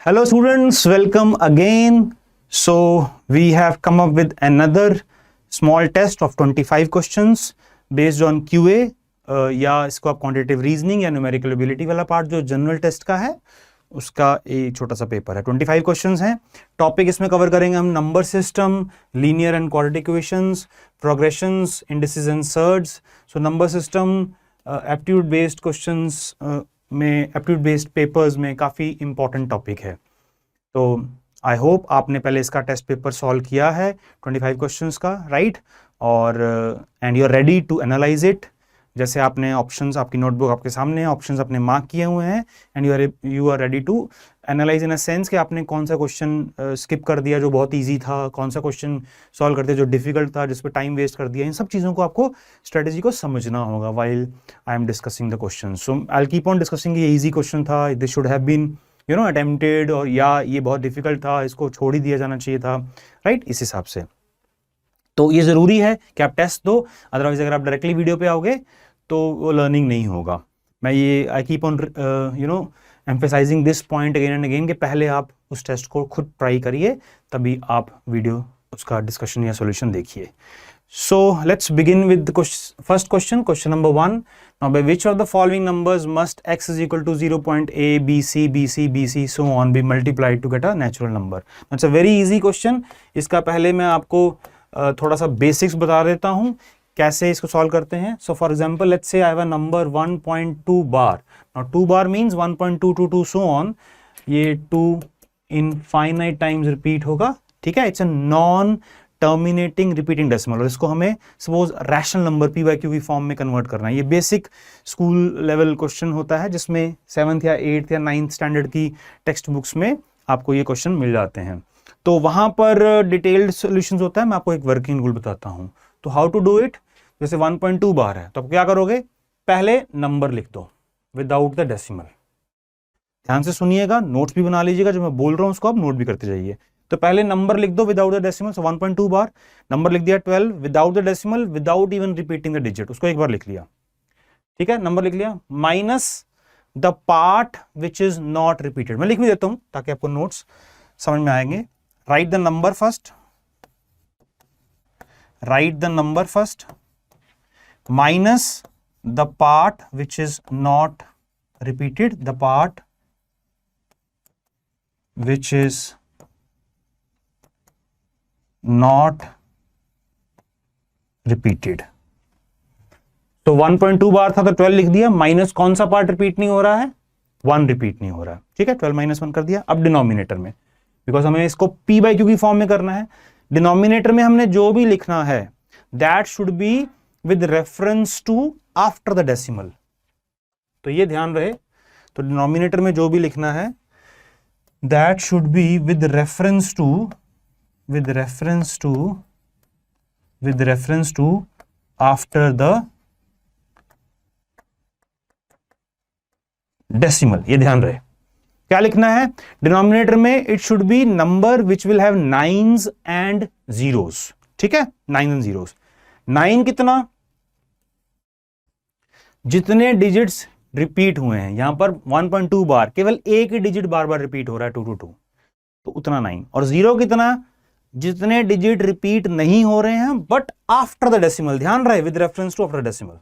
Hello students, welcome again. So we have come up with another small test of 25 questions based on QA या इसको आप quantitative reasoning या numerical ability वाला part जो general test का है उसका एक छोटा सा पेपर है। 25 क्वेश्चंस हैं। टॉपिक इसमें कवर करेंगे हम number system, linear and quadratic equations, progressions, indices and surds. So number system aptitude based questions में, एप्टीट्यूड बेस्ड पेपर्स में काफ़ी इंपॉर्टेंट टॉपिक है। तो आई होप आपने पहले इसका टेस्ट पेपर सॉल्व किया है 25 क्वेश्चंस का, राइट? और and you are ready to analyse it. जैसे आपने ऑप्शंस, आपकी नोटबुक आपके सामने है, ऑप्शंस अपने मार्क किए हुए हैं and you are ready to analyse in a sense कि आपने कौन सा क्वेश्चन स्किप कर दिया जो बहुत इजी था, कौन सा क्वेश्चन सॉल्व कर दिया जो डिफिकल्ट था, जिस पर टाइम वेस्ट कर दिया। इन सब चीज़ों को आपको स्ट्रेटेजी को समझना होगा while I am discussing the question. So I will keep on discussing ये इजी क्वेश्चन था, this should have been attempted, और या ये बहुत डिफिकल्ट था, इसको छोड़ ही दिया जाना चाहिए था, राइट? इस हिसाब से तो ये ज़रूरी है कि आप टेस्ट दो, अदरवाइज अगर आप डायरेक्टली वीडियो पे आओगे तो वो लर्निंग नहीं होगा। मैं ये I keep on emphasizing this point again and again कि पहले आप उस टेस्ट को खुद ट्राई करिए, तभी आप वीडियो उसका डिस्कशन या सॉल्यूशन देखिए। So let's begin with first question, question number 1। Now by which of the following numbers must x is equal to 0.a bc bc bc so on be multiplied to get a natural number? It's a very easy question. इसका पहले मैं आपको थोड़ा सा basics बता देता हूँ कैसे इसको सॉल्व करते हैं। So for example let's say I have a number 1.2 bar. Now 2 bar means 1.222 so on, ये 2 इनफाइनाइट टाइम्स रिपीट होगा, ठीक है? It's a non terminating repeating decimal, और इसको हमें suppose rational number P by Q की फॉर्म में convert करना है। ये बेसिक स्कूल लेवल क्वेश्चन होता है जिसमें 7th या 8th या 9th स्टैंडर्ड की टेक्स्ट बुक्स में आपको ये क्वेश्चन मिल जाते हैं। तो वहां पर डिटेल्ड सॉल्यूशंस होता है। मैं आपको एक वर्किंग रूल बताता हूं। तो हाउ टू डू इट, जैसे 1.2 बार है तो आप क्या करोगे, पहले नंबर लिख दो विदाउट द डेसिमल। ध्यान से सुनिएगा, नोट्स भी बना लीजिएगा, जो मैं बोल रहा हूं उसको आप नोट भी करते जाइए। तो पहले नंबर लिख दो without the decimal. So 1.2 bar number लिख दिया 12 without the decimal, without even repeating the digit, उसको एक बार लिख लिया, ठीक है? नंबर लिख लिया minus the part which is not repeated. मैं लिख भी देता हूं ताकि आपको नोट्स समझ में आएंगे। Right the number first, write the number first minus the part which is not repeated, the part which is not repeated। तो 1.2 बार था तो 12 लिख दिया, माइनस कौन सा पार्ट रिपीट नहीं हो रहा है, 1 रिपीट नहीं हो रहा है, ठीक है? 12 माइनस 1 कर दिया। अब डिनोमिनेटर में, बिकॉज हमें इसको p बाई क्यू की फॉर्म में करना है, डिनोमिनेटर में हमने जो भी लिखना है that should be with reference to after the decimal. तो ये ध्यान रहे, तो डिनोमिनेटर में जो भी लिखना है that should be with reference to after the decimal. ये ध्यान रहे, क्या लिखना है डिनोमिनेटर में, it should be number which will have 9s and 0s, ठीक है? 9 एंड 0s। 9 कितना, जितने डिजिट्स रिपीट हुए हैं, यहां पर 1.2 बार केवल एक ही डिजिट बार बार रिपीट हो रहा है 222, तो उतना 9। और 0 कितना, जितने डिजिट रिपीट नहीं हो रहे हैं बट आफ्टर द डेसिमल। ध्यान रहे, with reference to after decimal.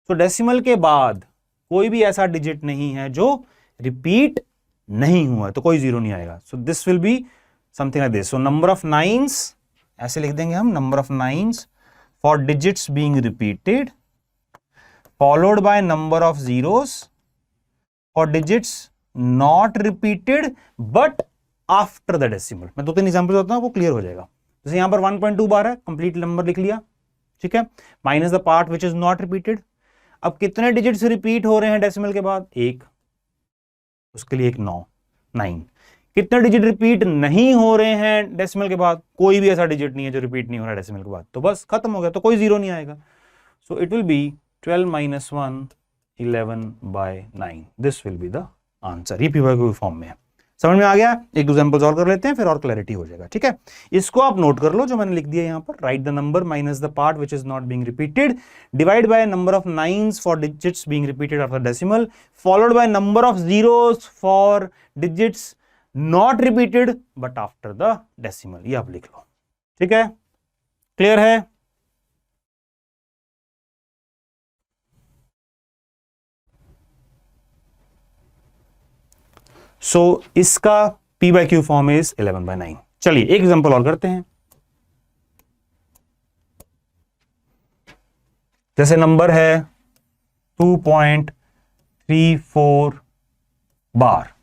तो डेसिमल के बाद कोई भी ऐसा डिजिट नहीं है जो रिपीट नहीं हुआ, तो कोई 0 नहीं आएगा। So this will be something like this. So number of 9s, ऐसे लिख देंगे हम, number of 9s for digits being repeated followed by number of 0s for digits not repeated but after the decimal. मैं 2-3 example देता हूं, वो clear हो जाएगा। जैसे यहां पर 1.2 बार है, कंप्लीट नंबर लिख लिया, ठीक है? Minus the part which is not repeated. अब कितने डिजिट्स रिपीट हो रहे हैं डेसिमल के बाद, 1, उसके लिए एक 9। कितने डिजिट रिपीट नहीं हो रहे हैं डेसिमल के बाद, कोई भी ऐसा डिजिट नहीं है जो रिपीट नहीं हो रहा है डेसिमल के बाद, तो बस खत्म हो गया, तो कोई 0 नहीं आएगा। So it will be 12 minus 1 11 by 9। This will be the answer. ये पी फॉर्म में है। समझ में आ गया? एक एग्जांपल सॉल्व कर लेते हैं, फिर और क्लैरिटी हो जाएगा, ठीक है? इसको आप नोट कर लो जो मैंने लिख दिया यहां पर। Right the number minus the part which is not being repeated, divide by number of 9s for digits being repeated after decimal, followed by number of 0s for digits not repeated but after the decimal, ये आप लिख लो, ठीक है, clear है। सो इसका P by Q form is 11/9। चलिए एक example और करते हैं। जैसे नंबर है 2.34 बार।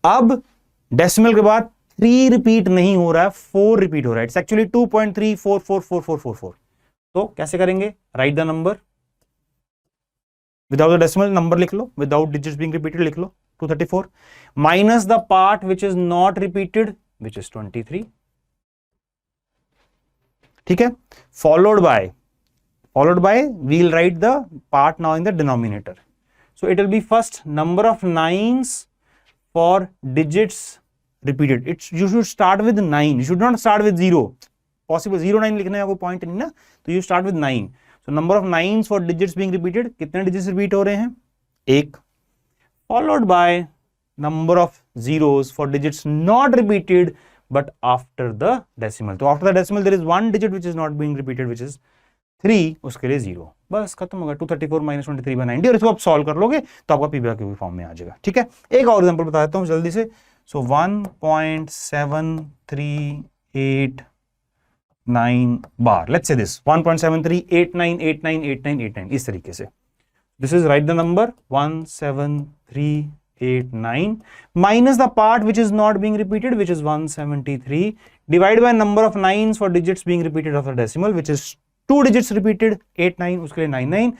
अब डेसिमल के बाद 3 रिपीट नहीं हो रहा है, 4 रिपीट हो रहा है। It's actually 2.34444444। तो कैसे करेंगे? Right the number without the decimal, number लिख लो, विदाउट डिजिट्स बीइंग रिपीटेड लिख लो 234 minus the part which is not repeated which is 23, ठीक है, followed by we'll write the part now in the denominator. So it will be first number of nines for digits repeated. You should start with 9, you should not start with 0. Possible 0 9 लिखने का कोई point नहीं ना, तो you start with 9. So number of nines for digits being repeated, कितने digits repeat हो रहे हैं? 1, followed by number of zeros for digits not repeated but after the decimal. तो after the decimal there is one digit which is not being repeated which is 3, उसके लिए 0, बस खत्म होगा। 234 माइनस 23/90 और इसको आप सॉल्व कर लोगे तो आपका P by Q फॉर्म में आ जाएगा, ठीक है। एक और एग्जांपल बता देता हूं जल्दी से। सो 1.7389 बार, लेट्स से दिस 1.7389898989 इस तरीके से। This is right the number 17389 minus the part which is not being repeated which is 173 divided by number of nines for digits being repeated after decimal which is 2 digits repeated 89, उसके लिए 99,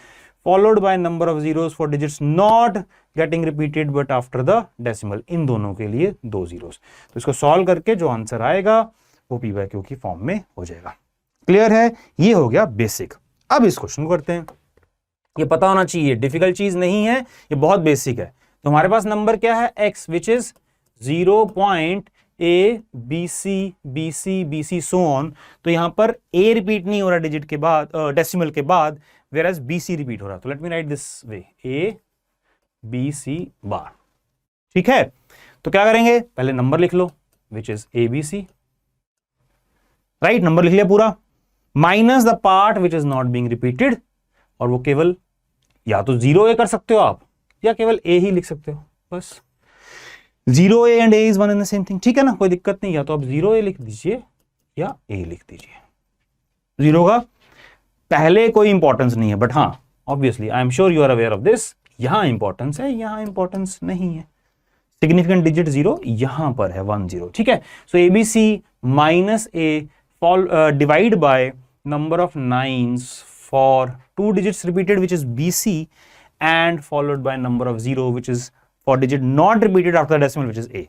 followed by number of zeros for digits not getting repeated but after the decimal, इन दोनों के लिए 2 zeros। तो इसको solve करके जो answer आएगा वो P by Q की फॉर्म में हो जाएगा। क्लियर है? ये हो गया बेसिक। अब इस क्वेश्चन को करते हैं। ये पता होना चाहिए, डिफिकल्ट चीज नहीं है, ये बहुत बेसिक है। तो हमारे पास नंबर क्या है? x which is 0.a so on. तो यहां पर a रिपीट नहीं हो रहा डिजिट के बाद, डेसिमल के बाद, वेयर एज bc रिपीट हो रहा। तो let me write this way, a bc बार, ठीक है। तो क्या करेंगे? पहले नंबर लिख लो which is abc, right, number लिख लिया पूरा, minus the part which is not being repeated, और वो केवल या तो 0a कर सकते हो आप या केवल a ही लिख सकते हो, बस 0a and a is one in the same thing, ठीक है ना, कोई दिक्कत नहीं। या तो आप 0a लिख दीजिए या a लिख दीजिए। 0 का पहले कोई इंपॉर्टेंस नहीं है, बट हाँ obviously I am sure you are aware of this, यहां इंपॉर्टेंस है, यहां इंपॉर्टेंस नहीं है। सिग्निफिकेंट डिजिट 0 यहां पर है 1 0, ठीक है। So abc minus a divide by number of nines for 2 digits repeated which is BC and followed by number of 0 which is for digit not repeated after the decimal which is A।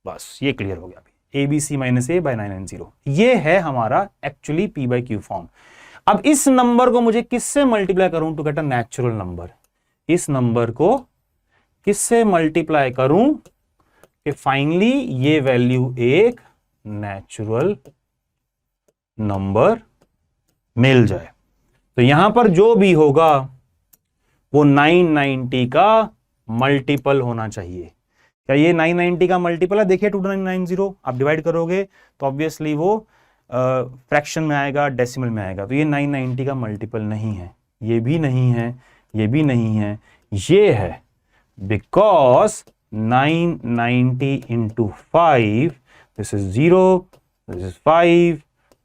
बस ये clear हो गया अभी। ABC minus A by 990, ये है हमारा actually P by Q form. अब इस नंबर को मुझे किससे मल्टीप्लाई करूं to get a natural number? इस नंबर को किससे मल्टीप्लाई करूं कि फाइनली ये वैल्यू एक नेचुरल नंबर मिल जाए। तो यहां पर जो भी होगा वो 990 का मल्टीपल होना चाहिए। क्या ये 990 का मल्टीपल है? देखिए 2990 आप डिवाइड करोगे तो ऑब्वियसली वो फ्रैक्शन में आएगा, डेसिमल में आएगा। तो ये 990 का मल्टीपल नहीं है, ये भी नहीं है, ये भी नहीं है, ये है, because 990 into 5, this is 0, this is 5,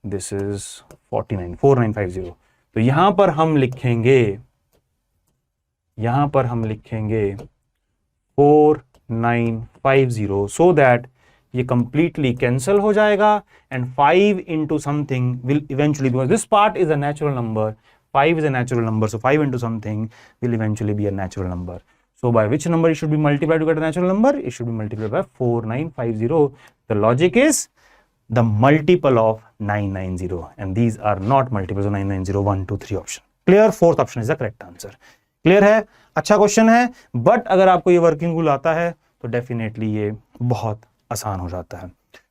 this is 4950। तो यहां पर हम लिखेंगे 4950 सो दैट ये कंप्लीटली कैंसल हो जाएगा and 5 into something will eventually, because this part is a natural number, 5 is a natural number, so 5 into something will eventually be a natural number. So by which number it should be multiplied to get a natural number? It should be multiplied by 4950. The logic is the multiple of 990, and these are not multiples of 990. 1 2 3 option clear. Fourth option is the correct answer. Clear है? अच्छा question है, but अगर आपको ये working rule आता है तो definitely ये बहुत आसान हो जाता है।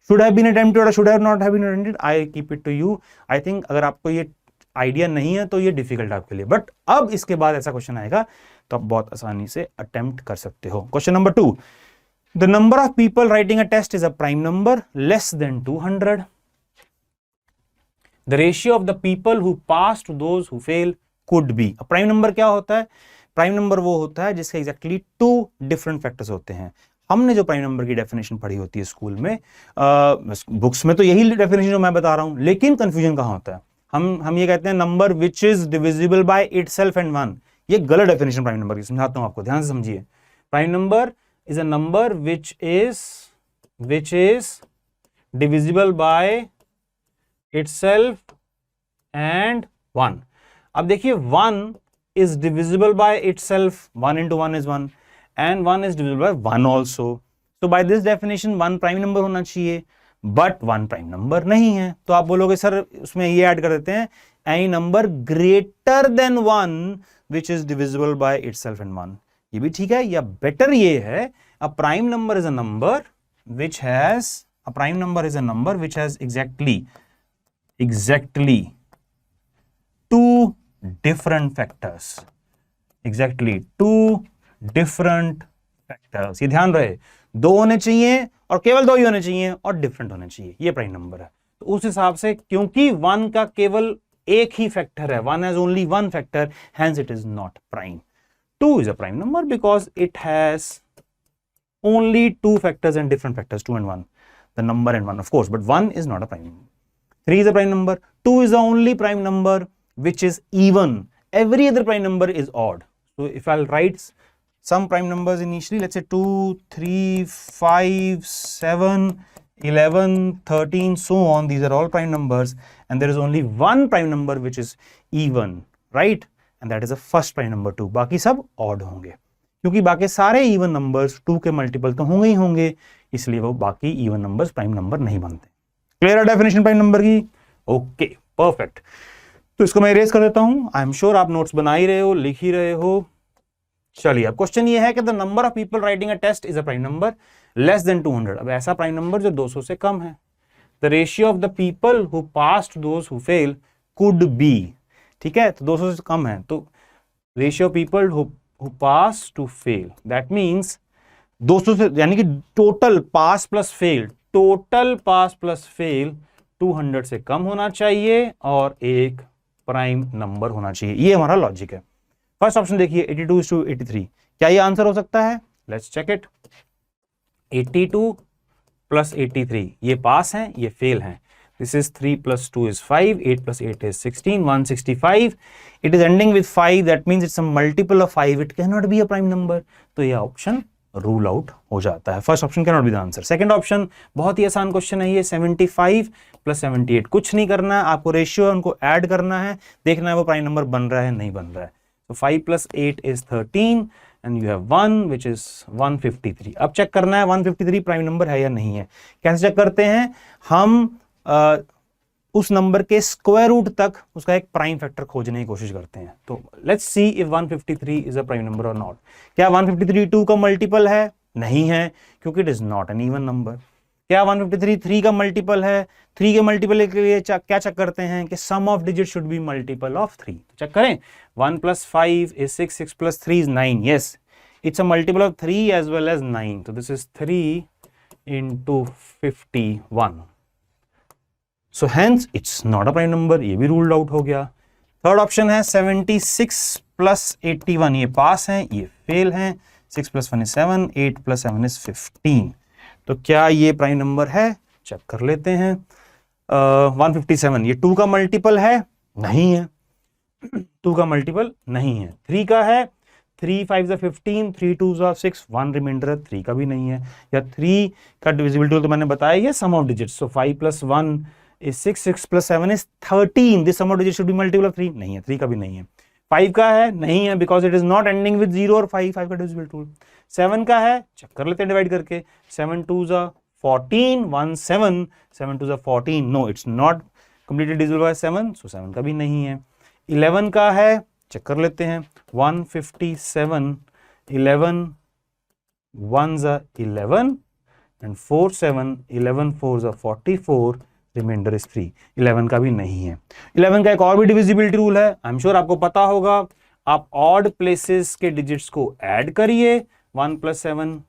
Should have been attempted or should have not have been attempted? I keep it to you. I think अगर आपको ये आइडिया नहीं है तो ये डिफिकल्ट आपके लिए, बट अब इसके बाद ऐसा क्वेश्चन आएगा तो आप बहुत आसानी से अटेम्प्ट कर सकते हो। Question number 2, The number of people writing a test is a prime number less than 200. The ratio of the people who pass to those who fail could be. अब प्राइम नंबर क्या होता है? Prime number वो होता है जिसके exactly to different factors होते हैं. हमने जो प्राइम नंबर की डेफिनेशन पढ़ी होती है स्कूल में, बुक्स में तो यही डेफिनेशन जो मैं बता रहा हूं, लेकिन कंफ्यूजन कहां होता है? हम ये कहते हैं number which is divisible by itself and one. ये गलत डेफिनेशन प्राइम नंबर की, समझाता हूं आपको, ध्यान से समझिए. Prime number is a number which is divisible by itself and 1. अब देखिए 1 is divisible by itself, 1 into 1 is 1, and 1 is divisible by 1 also. So by this definition 1 prime number होना चाहिए, but 1 prime number नहीं है. तो आप बोलोगे sir उसमें ये ऐड कर देते हैं any number greater than 1 which is divisible by itself and 1. ये भी ठीक है, या बेटर ये है a prime number is a number which has exactly two different factors. ये ध्यान रहे, दो होने चाहिए और केवल दो ही होने चाहिए और डिफरेंट होने चाहिए, ये प्राइम नंबर है. तो उस हिसाब से क्योंकि 1 का केवल एक ही फैक्टर है, 1 has only one factor, hence it is not prime. 2 is a prime number because it has only two factors and different factors, 2 and 1, the number and 1 of course, but 1 is not a prime number. 3 is a prime number. 2 is the only prime number which is even. Every other prime number is odd. So if I'll write some prime numbers initially, let's say 2, 3, 5, 7, 11, 13, so on, these are all prime numbers, and there is only one prime number which is even, right? And that is the first prime number 2. बाकी सब odd होंगे, क्योंकि बाकी सारे even numbers 2 के multiple तो होंगे ही होंगे, इसलिए वो बाकी even numbers prime number नहीं बनते. क्लियर है डेफिनेशन प्राइम नंबर की? Okay, perfect. तो इसको मैं इरेज कर देता हूं. आई एम श्योर आप नोट्स बना ही रहे हो, लिख ही रहे हो. चलिए, अब क्वेश्चन ये है कि the number of people writing a test is a prime number less than 200. अब ऐसा प्राइम नंबर जो 200 से कम है. The ratio of the people who pass to those who fail could be. ठीक है, तो 200 से कम है, तो ratio people who pass to fail, that means 200 से, यानी कि टोटल पास प्लस फेल 200 से कम होना चाहिए और एक प्राइम नंबर होना चाहिए. ये हमारा लॉजिक है. फर्स्ट ऑप्शन देखिए, 82:83. क्या ये आंसर हो सकता है? Let's check it. 82 + 83 ये पास हैं, ये फेल हैं. This is 3 + 2 is 5, 8 + 8 is 16, 165. It is ending with 5, that means it's a multiple of 5. It cannot be a prime number. तो ये ऑप्शन रूल आउट हो जाता है. First option cannot be the answer. Second option बहुत ही आसान question है ये. 75 + 78, कुछ नहीं करना है आपको, रेशियो उनको ऐड करना है, देखना है वो प्राइम नंबर बन रहा है नहीं बन रहा है. तो 5 + 8 is 13 and you have 1 which is 153. अब चेक करना है 153 प्राइम नंबर है या नहीं है. कैसे चेक करते हैं? हम उस नंबर के स्क्वायर रूट तक उसका एक प्राइम फैक्टर खोजने की कोशिश करते हैं. तो let's see if 153 is a prime number और नॉट. क्या 153 2 का मल्टीपल है? नहीं है, क्योंकि it is not an even number. क्या 153 3 का मल्टीपल है? 3 के मल्टीपल के लिए क्या चेक करते हैं कि sum of digit should be multiple of 3. Check करें. 1 + 5 is 6, 6 + 3 is 9. yes, it's a multiple of 3 as well as 9. so this is 3 into 51. So hence it's not a prime number. ये भी ruled out हो गया. Third option है 76 + 81. ये पास हैं, ये fail हैं. 6 + 1 is 7, 8 + 7 is 15. तो क्या ये प्राइम नंबर है? चेक कर लेते हैं. 157 ये 2 का मल्टीपल है? नहीं है, 2 का मल्टीपल नहीं है. 3 का है. 3 × 5 = 15, 3 × 2 = 6, 1 रिमाइंडर है. 3 का भी नहीं है. या 3 का डिविजिबिलिटी तो मैंने बताया, ये सम of digits. So 5 + 1 is 6, 6 + 7 is 13. This sum of digits should be multiple of 3. नहीं है, 3 का भी नहीं है. 5 का है? नहीं है, because it is not ending with 0 और 5 का divisible tool. 7 का है? चेक कर लेते हैं डिवाइड करके. 7 × 2 = 14, 1 7, 7 × 2 = 14. No, it's not completely divisible by 7, so 7 का भी नहीं है. 11 का है? चेक कर लेते हैं. 157, 11 1s are 11 and 4 7, 11 4s are 44. Remainder is 3. 11 का भी नहीं है. 11 का एक और भी डिविजिबिलिटी रूल है, आई एम श्योर आपको पता होगा. आप ऑड प्लेसेस के डिजिट्स को ऐड करिए. 1 + 7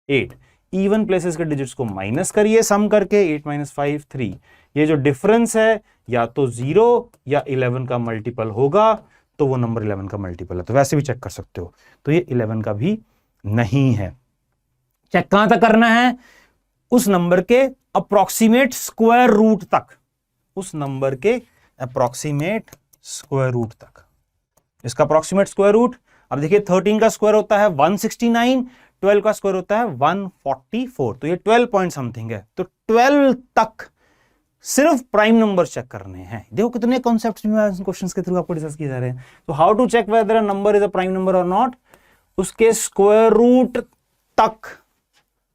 8. इवन प्लेसेस के डिजिट्स को माइनस करिए सम करके, 8 - 5 3। ये जो डिफरेंस है या तो 0 या 11 का मल्टीपल होगा, तो वो नंबर 11 का मल्टीपल है। तो वैसे भी चेक कर सकते हो, तो ये 11 का भी नहीं है। चेक कहां तक करना है? उस नंबर के अप्रोक्सीमेट स्क्वायर रूट तक, उस नंबर के अप्रोक्सीमेट स्क्वायर रूट तक। इसका अप्रोक्सीमेट स्क्वायर रूट, अब देखिए 13 का स्क्वायर होता है 169, 12 का स्क्वायर होता है 144, तो ये 12 पॉइंट समथिंग है। तो 12 तक सिर्फ प्राइम नंबर चेक करने हैं। देखो कितने कॉन्सेप्ट्स में क्वेश्चंस के थ्रू आपको डिस्कस किए जा रहे हैं। तो how to check whether a number is a prime number और नॉट? उसके स्क्वायर रूट तक,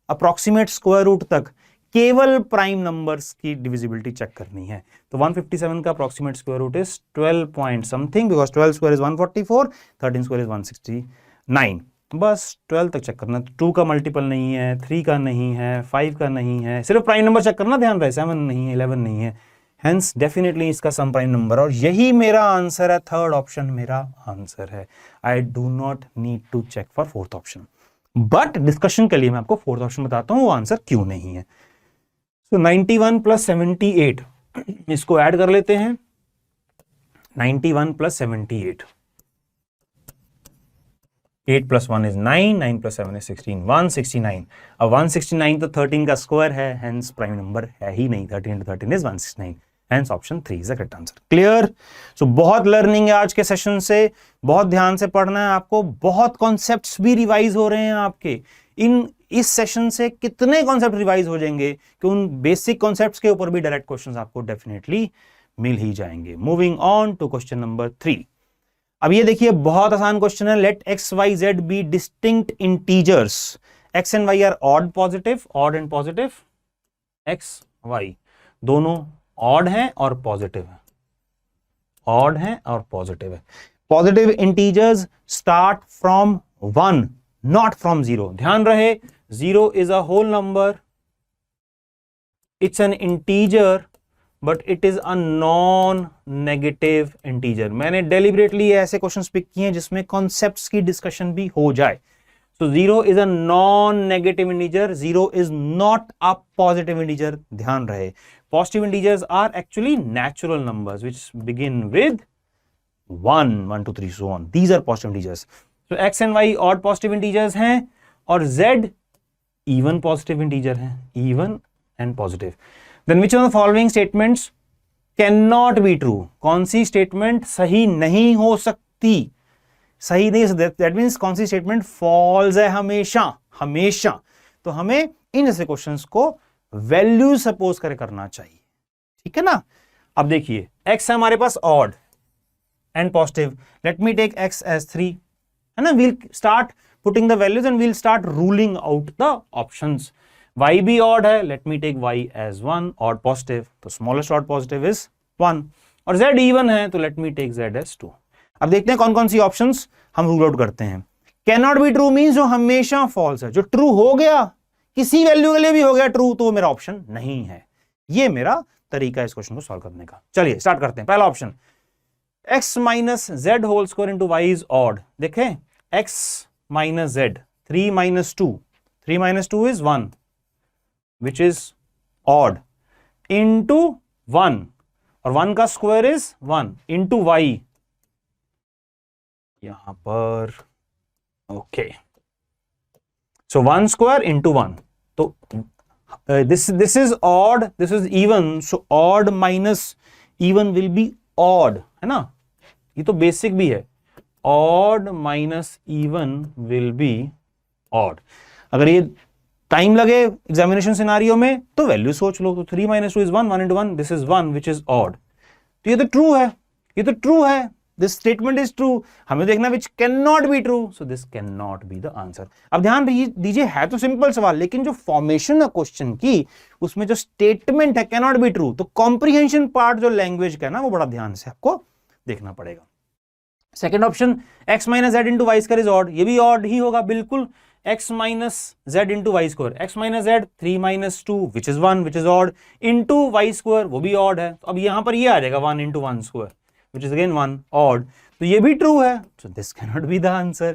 अप्रोक्सीमेट स्क्वायर रूट तक केवल प्राइम नंबर्स की डिविजिबिलिटी चेक करनी है। तो 157 का approximate square root is 12 point something, because 12 square is 144, 13 square is 169। बस 12 तक चेक करना। 2 का मल्टीपल नहीं है, 3 का नहीं है, 5 का नहीं है, सिर्फ प्राइम नंबर चेक करना, ध्यान रहे 7 नहीं है, 11 नहीं है। हेंस डेफिनेटली इसका सम प्राइम नंबर, और यही मेरा आंसर है। थर्ड ऑप्शन मेरा आंसर है। I do not need to check for fourth option, but discussion के लिए मैं आपको फोर्थ ऑप्शन बताता हूं वो आंसर क्यों नहीं है। सो 91 + 78, इसको ऐड कर लेते हैं। 91 + 78, 8 + 1 is 9, 9 + 7 is 16, 169। अब 169 तो 13 का स्क्वायर है, हेंस प्राइम नंबर है ही नहीं। 13 × 13 is 169, hence option 3 is the correct answer. Clear? So बहुत लर्निंग है आज के सेशन से, बहुत ध्यान से पढ़ना है आपको। बहुत कॉन्सेप्ट्स भी रिवाइज हो रहे हैं आपके। इस सेशन से कितने कॉन्सेप्ट रिवाइज हो जाएंगे कि उन बेसिक कॉन्सेप्ट्स के ऊपर भी डायरेक्ट क्वेश्चंस आपको डेफिनेटली मिल ही जाएंगे। Moving on to question number 3। अब ये देखिए बहुत आसान क्वेश्चन है। Let x, y, z be distinct integers. x and y are odd positive, odd and positive. x, y दोनों ऑड हैं और पॉजिटिव है, ऑड हैं और पॉजिटिव है। Positive integers start from 1, not from 0। ध्यान रहे 0 is a whole number, it's N integer, but it is a non negative integer. मैंने डेलिबरेटली ऐसे क्वेश्चंस पिक किए हैं जिसमें कॉन्सेप्ट्स की डिस्कशन भी हो जाए। So 0 is a non-negative integer. 0 is not a positive integer. ध्यान रहे positive integers are actually natural numbers which begin with 1, 1, 2, 3, so on. These are positive integers. So x and y odd positive integers हैं और z even positive integer हैं, even and positive. Then which of the following statements cannot be true? कौन सी statement सही नहीं हो सकती? सही नहीं, दैट मीन्स कौन सी स्टेटमेंट फॉल्स है हमेशा, हमेशा। तो हमें इन ऐसे क्वेश्चंस को वैल्यू सपोज करना चाहिए, ठीक है ना। अब देखिए x है हमारे पास odd and positive, let me take x as 3, है ना। We'll start putting the values and we'll start ruling out the options. y भी ऑड है, let me take y as 1, odd positive, तो स्मॉलेस्ट ऑड पॉजिटिव इज 1। और z even है, तो let me take z as 2। अब देखते हैं कौन कौन सी ऑप्शंस हम रूल आउट करते हैं। Can not be true means जो हमेशा फॉल्स है, जो ट्रू हो गया किसी वैल्यू के लिए भी हो गया ट्रू, तो वो मेरा ऑप्शन नहीं है। ये मेरा तरीका है इस क्वेश्चन को सॉल्व करने का। चलिए स्टार्ट करते हैं। पहला option x - z whole square into y is odd. देखें x - z, 3 - 2, 3 - 2 is 1 which is odd, into 1, और 1 का स्क्वायर इज 1 इनटू y यहां पर, ओके। सो 1 स्क्वायर इंटू 1, तो this is odd, this is even, so odd minus even will be odd, है ना। ये तो बेसिक भी है, odd minus even will be odd. अगर ये टाइम लगे एग्जामिनेशन सिनारियो में तो वैल्यू सोच लो। तो 3 - 2 is 1, 1 into 1 this is 1 which is odd. तो ये तो ट्रू है, ये तो ट्रू है, दिस स्टेटमेंट इज ट्रू। हमें देखना which can not be true, so this can not be the answer. अब ध्यान दीजिए है तो सिंपल सवाल, लेकिन जो फॉर्मेशन है क्वेश्चन की उसमें जो स्टेटमेंट है कैन नॉट बी ट्रू, तो कॉम्प्रिहेंशन पार्ट जो लैंग्वेज का है ना वो बड़ा ध्यान से आपको देखना पड़ेगा। Second option x - z into y square is odd, ये भी ऑड ही होगा बिल्कुल। x - z into y square, x - z 3 - 2 which is 1 which is odd, into y square वो भी ऑड है। तो अब यहां पर ये आ जाएगा 1 into 1 square which is again 1 odd, तो ये भी ट्रू है, so this cannot be the answer।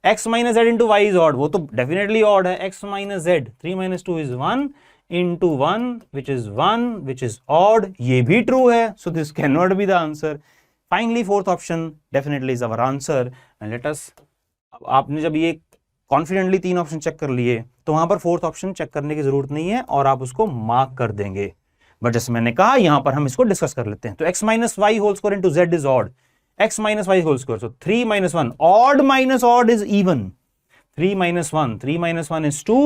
x minus z into y is odd, वो तो डेफिनेटली ऑड है। x minus z 3 minus 2 is 1 into 1 which is 1 which is odd, ये भी true है, so this can not be the answer. Finally fourth option definitely is our answer and let us, आपने जब ये confidently तीन option check कर लिए तो वहां पर फोर्थ ऑप्शन चेक करने की जरूरत नहीं है और आप उसको मार्क कर देंगे, बट जैसे मैंने कहा यहां पर हम इसको डिस्कस कर लेते हैं। तो x minus y whole square into z is odd, x minus y whole square, so 3 minus 1, odd minus odd is even, 3 minus 1, 3 minus 1 is 2,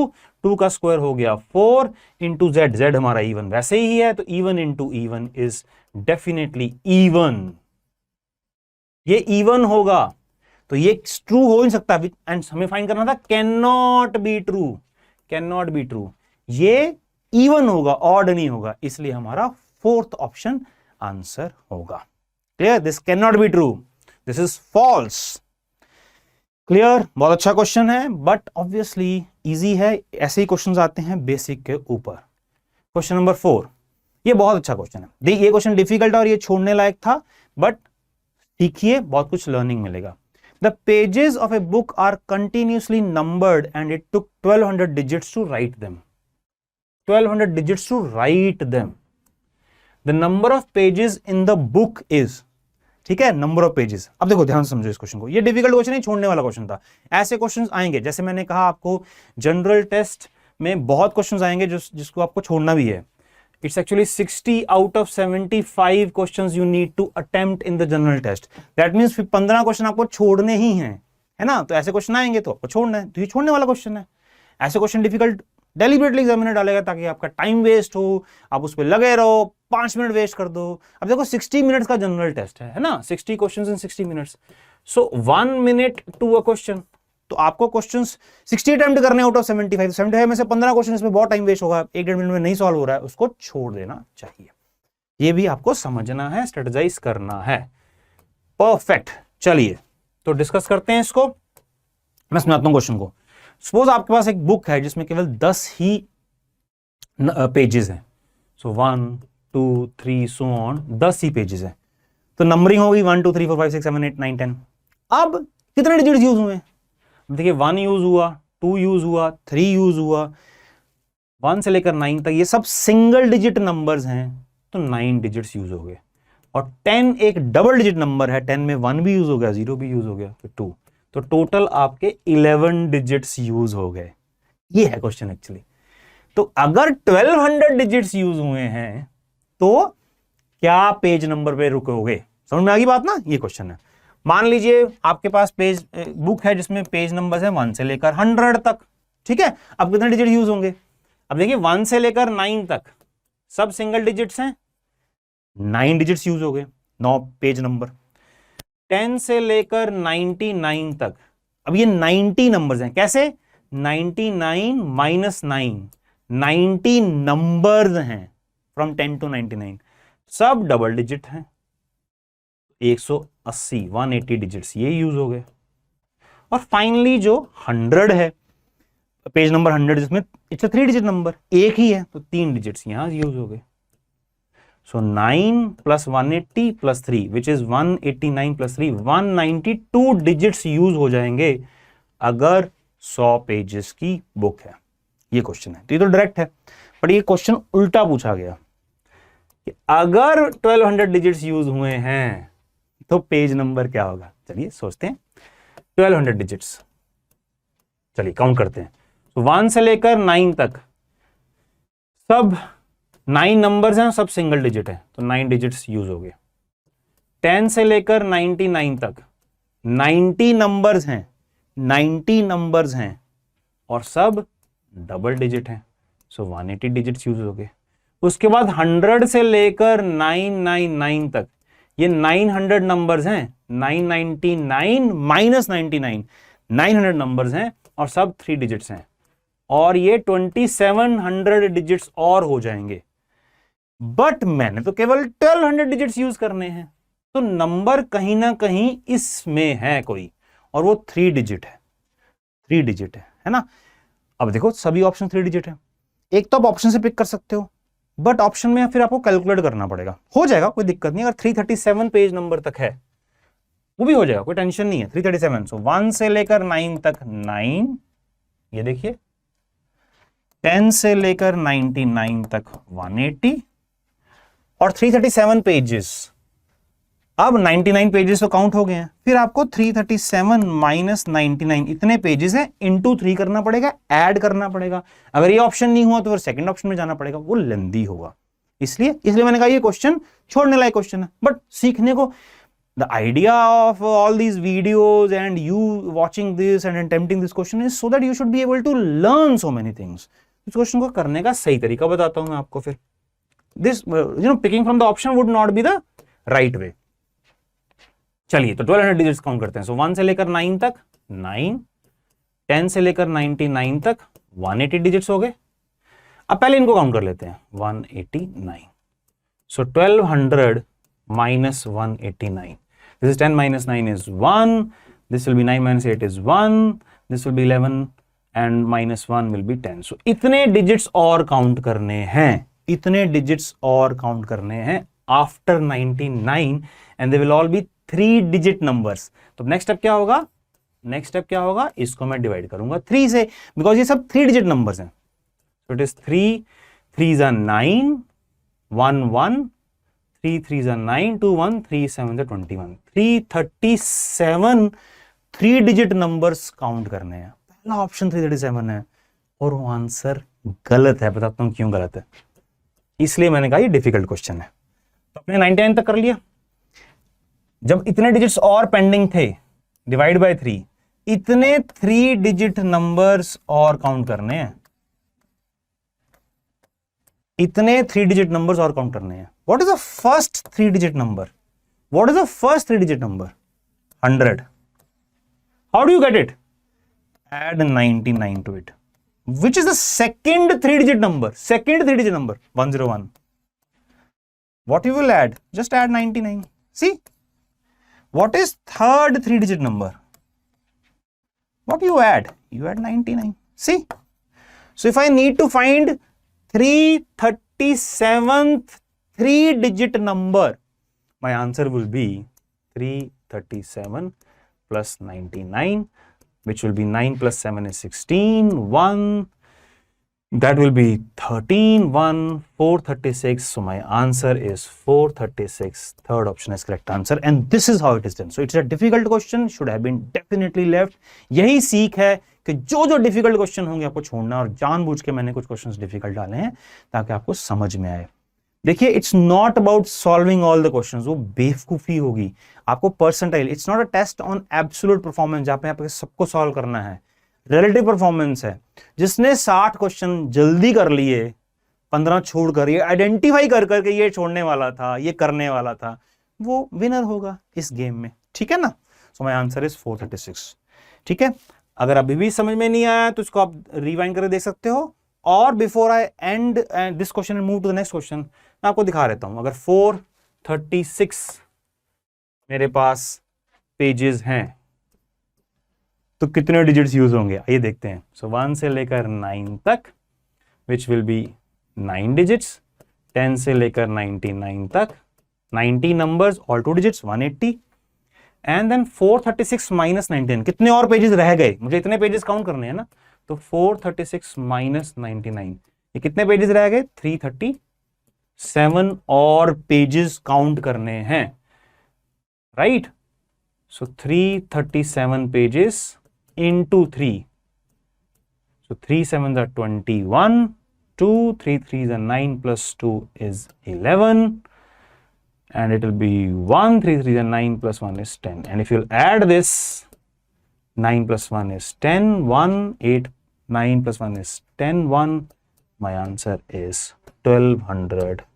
2 का स्क्वायर हो गया 4 इंटू जेड, जेड हमारा इवन वैसे ही है, तो even into even is definitely even, ये even होगा, तो ये ट्रू हो नहीं सकता, एंड हमें फाइंड करना था can not be true, can not be true, ये इवन होगा, ऑड नहीं होगा, इसलिए हमारा फोर्थ ऑप्शन आंसर होगा। Clear, this can not be true, this is false. Clear, बहुत अच्छा क्वेश्चन है, बट ऑब्वियसली इजी है, ऐसे ही क्वेश्चंस आते हैं बेसिक के ऊपर। क्वेश्चन नंबर 4, ये बहुत अच्छा क्वेश्चन है, ये क्वेश्चन डिफिकल्ट है और ये छोड़ने लायक था, बट सीखिए, बहुत कुछ लर्निंग मिलेगा। The pages of a book are continuously numbered and it took 1200 digits to write them. 1200 digits to write them. The number of pages in the book is, ठीक है, नंबर ऑफ पेजेस। अब देखो ध्यान से समझो इस question को, ये डिफिकल्ट क्वेश्चन नहीं, छोड़ने वाला क्वेश्चन था। ऐसे क्वेश्चंस आएंगे, जैसे मैंने कहा आपको जनरल टेस्ट में बहुत क्वेश्चंस आएंगे जिसको आपको छोड़ना भी है। It's actually 60 out of 75 questions you need to attempt in the general test. That means 15 question आपको छोड़ने ही हैं, है ना। तो ऐसे क्वेश्चन आएंगे तो आपको छोड़ना है, तो ये छोड़ने वाला क्वेश्चन है। ऐसे क्वेश्चन डिफिकल्ट डेलिबरेटली एग्जामिनर डालेगा ताकि आपका टाइम वेस्ट हो, आप उस पर लगे रहो, 5 मिनट वेस्ट कर दो। अब देखो 60 मिनट्स का जनरल टेस्ट है ना, 60 questions in 60 minutes, so 1 minute to a question. तो आपको क्वेश्चंस 60 अटेम्प्ट करने आउट ऑफ 75, 75 में से 15 क्वेश्चन इसमें बहुत टाइम वेस्ट होगा, 1-1.5 मिनट में नहीं सॉल्व हो रहा है, उसको छोड़ देना चाहिए। ये भी आपको समझना है, स्ट्रेटेजाइज करना है। परफेक्ट, चलिए तो डिस्कस करते हैं इसको। मैं समझाता हूं क्वेश्चन को। सपोज आपके पास एक बुक है जिसमें केवल 10 ही पेजेस हैं, सो 1 2 3 सो ऑन, 10 ही पेजेस हैं, तो नंबरिंग होगी 1 2 3 4 5 6 7 8 9 10। अब कितने डिजिट्स यूज हुए? देखिए 1 यूज हुआ, 2 यूज हुआ, 3 यूज हुआ, 1 से लेकर 9 तक ये सब सिंगल डिजिट नंबर्स हैं, तो 9 डिजिट्स यूज हो गए। और 10 एक डबल डिजिट नंबर है, 10 में 1 भी यूज हो गया, 0 भी यूज हो गया, फिर 2, तो टोटल आपके 11 डिजिट्स यूज हो गए। ये है क्वेश्चन एक्चुअली। तो अगर 1200 डिजिट्स यूज हुए हैं तो क्या पेज नंबर पे रुकोगे? समझ में आ गई बात ना? ये क्वेश्चन है। मान लीजिए आपके पास पेज बुक है जिसमें पेज नंबर है 1 से लेकर 100 तक, ठीक है। अब कितने डिजिट यूज होंगे? अब देखिए 1 से लेकर 9 तक सब सिंगल डिजिट्स हैं, 9 डिजिट्स यूज हो गए, 9 पेज नंबर। 10 से लेकर 99 तक, अब ये 90 नंबर्स हैं, कैसे? 99 माइनस 9, 90 नंबर्स हैं फ्रॉम 10 टू 99, सब डबल डिजिट हैं, 180 180 डिजिट्स ये यूज हो गए। और फाइनली जो 100 है, पेज नंबर 100 जिसमें इट्स 3 डिजिट नंबर, एक ही है, तो 3 डिजिट्स यहां यूज हो गए। सो 9 plus 180 plus 3 which is 189 plus 3, 192 digits use हो जाएंगे अगर 100 पेजेस की बुक है। ये क्वेश्चन है, तो ये तो डायरेक्ट है, बट ये क्वेश्चन उल्टा पूछा गया कि अगर 1200 डिजिट्स यूज हुए हैं तो पेज नंबर क्या होगा? चलिए सोचते हैं। 1200 डिजिट्स, चलिए काउंट करते हैं। तो 1 से लेकर 9 तक सब 9 नंबर्स हैं, सब सिंगल डिजिट है, तो 9 डिजिट्स यूज हो गए। 10 से लेकर 99 तक 90 नंबर्स हैं, 90 नंबर्स हैं और सब डबल डिजिट हैं, सो 180 डिजिट्स यूज हो गए। उसके बाद 100 से लेकर 999 तक ये 900 नंबर्स हैं, 999 माइनस 99, 900 नंबर्स हैं और सब 3 डिजिट्स हैं, और ये 2700 डिजिट्स और हो जाएंगे। बट मैंने तो केवल 1200 डिजिट्स यूज करने हैं, तो नंबर कहीं ना कहीं इसमें है कोई, और वो 3 डिजिट है, 3 डिजिट है ना। अब देखो सभी ऑप्शन 3 डिजिट है, एक तो आप ऑप्शन से पिक कर सकते हो, बट ऑप्शन में फिर आपको कैलकुलेट करना पड़ेगा, हो जाएगा कोई दिक्कत नहीं। अगर 337 पेज नंबर तक है वो भी हो जाएगा, कोई टेंशन नहीं है। 337, सो 1 से लेकर 9 तक 9, ये देखिए 10 से लेकर 99 तक 180 और 337 पेजेस। अब 99 पेजेस तो काउंट हो गए हैं, फिर आपको 337 माइनस 99 इतने पेजेस हैं इंटू 3 करना पड़ेगा, ऐड करना पड़ेगा। अगर ये ऑप्शन नहीं हुआ तो फिर सेकंड ऑप्शन में जाना पड़ेगा, वो लेंदी होगा। इसलिए मैंने कहा ये क्वेश्चन छोड़ने लायक क्वेश्चन है, बट सीखने को the idea of all these videos and you watching this and attempting this question is so that you should be able to learn so many things. इस क्वेश्चन को करने का सही तरीका बताता हूं मैं आपको। फिर this picking from the option would not be the right way. चलिए तो 1200 डिजिट्स काउंट करते हैं। सो 1 से लेकर 9 तक 9, 10 से लेकर 99 तक 180 डिजिट्स हो गए। अब पहले इनको काउंट कर लेते हैं, 189। सो 1200 minus 189. This is 10 minus 9 is 1. This will be 9 minus 8 is 1. This will be 11 and minus 1 will be 10. So इतने डिजिट्स और काउंट करने हैं, इतने डिजिट्स और काउंट करने हैं after 99 and they will all be 3 digit numbers. तो नेक्स्ट स्टेप क्या होगा? नेक्स्ट स्टेप क्या होगा? इसको मैं डिवाइड करूंगा 3 से, बिकॉज ये सब 3 डिजिट नंबर्स हैं। So it is 3, 3s are 9, 1, 1, 3 3s are 9, 2 1, 3 7s are 21, 337 3 digit numbers count करने हैं। पहला ऑप्शन 337 है और वो आंसर गलत है। बताता हूं क्यों गलत है, इसलिए मैंने कहा ये डिफिकल्ट क्वेश्चन है। तो अपने 99 तक कर लिया। जब इतने डिजिट्स और पेंडिंग थे, डिवाइड बाय 3, इतने 3 डिजिट नंबर्स और काउंट करने हैं, इतने 3 डिजिट नंबर्स और काउंट करने हैं। What is the first 3 digit number? What is the first 3 digit number? 100। How do you get it? Add 99 to it. Which is the second 3 digit number? Second 3 digit number, 101. What you will add? Just add 99. See? What is third 3 digit number? What you add? You add 99. See? So if I need to find 337th 3 digit number, my answer will be 337 plus 99, which will be 9 plus 7 is 16, 1, that will be 13, 1, 436. So my answer is 436. Third option is correct answer, and this is how it is done. So it's a difficult question, should have been definitely left. यही सीख है कि जो difficult question होंगे आपको छोड़ना, और जानबूझ के मैंने कुछ क्वेश्चंस डिफिकल्ट डाले हैं ताकि आपको समझ में आए। देखिए, it's not about solving all the questions, वो बेवकूफी होगी। आपको percentile, it's not a test on absolute performance जहां पे आपको सबको सॉल्व करना है। रिलेटिव परफॉर्मेंस है। जिसने 60 क्वेश्चन जल्दी कर लिए, 15 छोड़कर, ये आइडेंटिफाई कर करके ये छोड़ने वाला था, ये करने वाला था, वो विनर होगा इस गेम में। ठीक है ना? So my answer is 436। ठीक है, अगर अभी भी समझ में नहीं आया तो इसको आप रिवाइंड करके देख सकते हो। और before I end this question and move to the next question, मैं आपको दिखा देता हूं। अगर 436 मेरे पास पेजेस हैं तो कितने डिजिट्स यूज होंगे, आइए देखते हैं। सो 1 से लेकर 9 तक, विच विल बी 9 डिजिट्स। 10 से लेकर 99 तक, 90 numbers, all 2 digits, 180। And then 436 minus 99, कितने और पेजेस रह गए, मुझे इतने पेजेस काउंट करने हैं ना। तो 436 माइनस 99, ये कितने पेजेस रह गए? 337 और पेजेस काउंट करने हैं, right? So 337 pages into 3. So 3 7s are 21, 2, 3 3s are 9 plus 2 is 11, and it will be 1, 3 3s are 9 plus 1 is 10. And if you'll add this, 9 plus 1 is 10, 1, 8, 9 plus 1 is 10, 1. My answer is 1200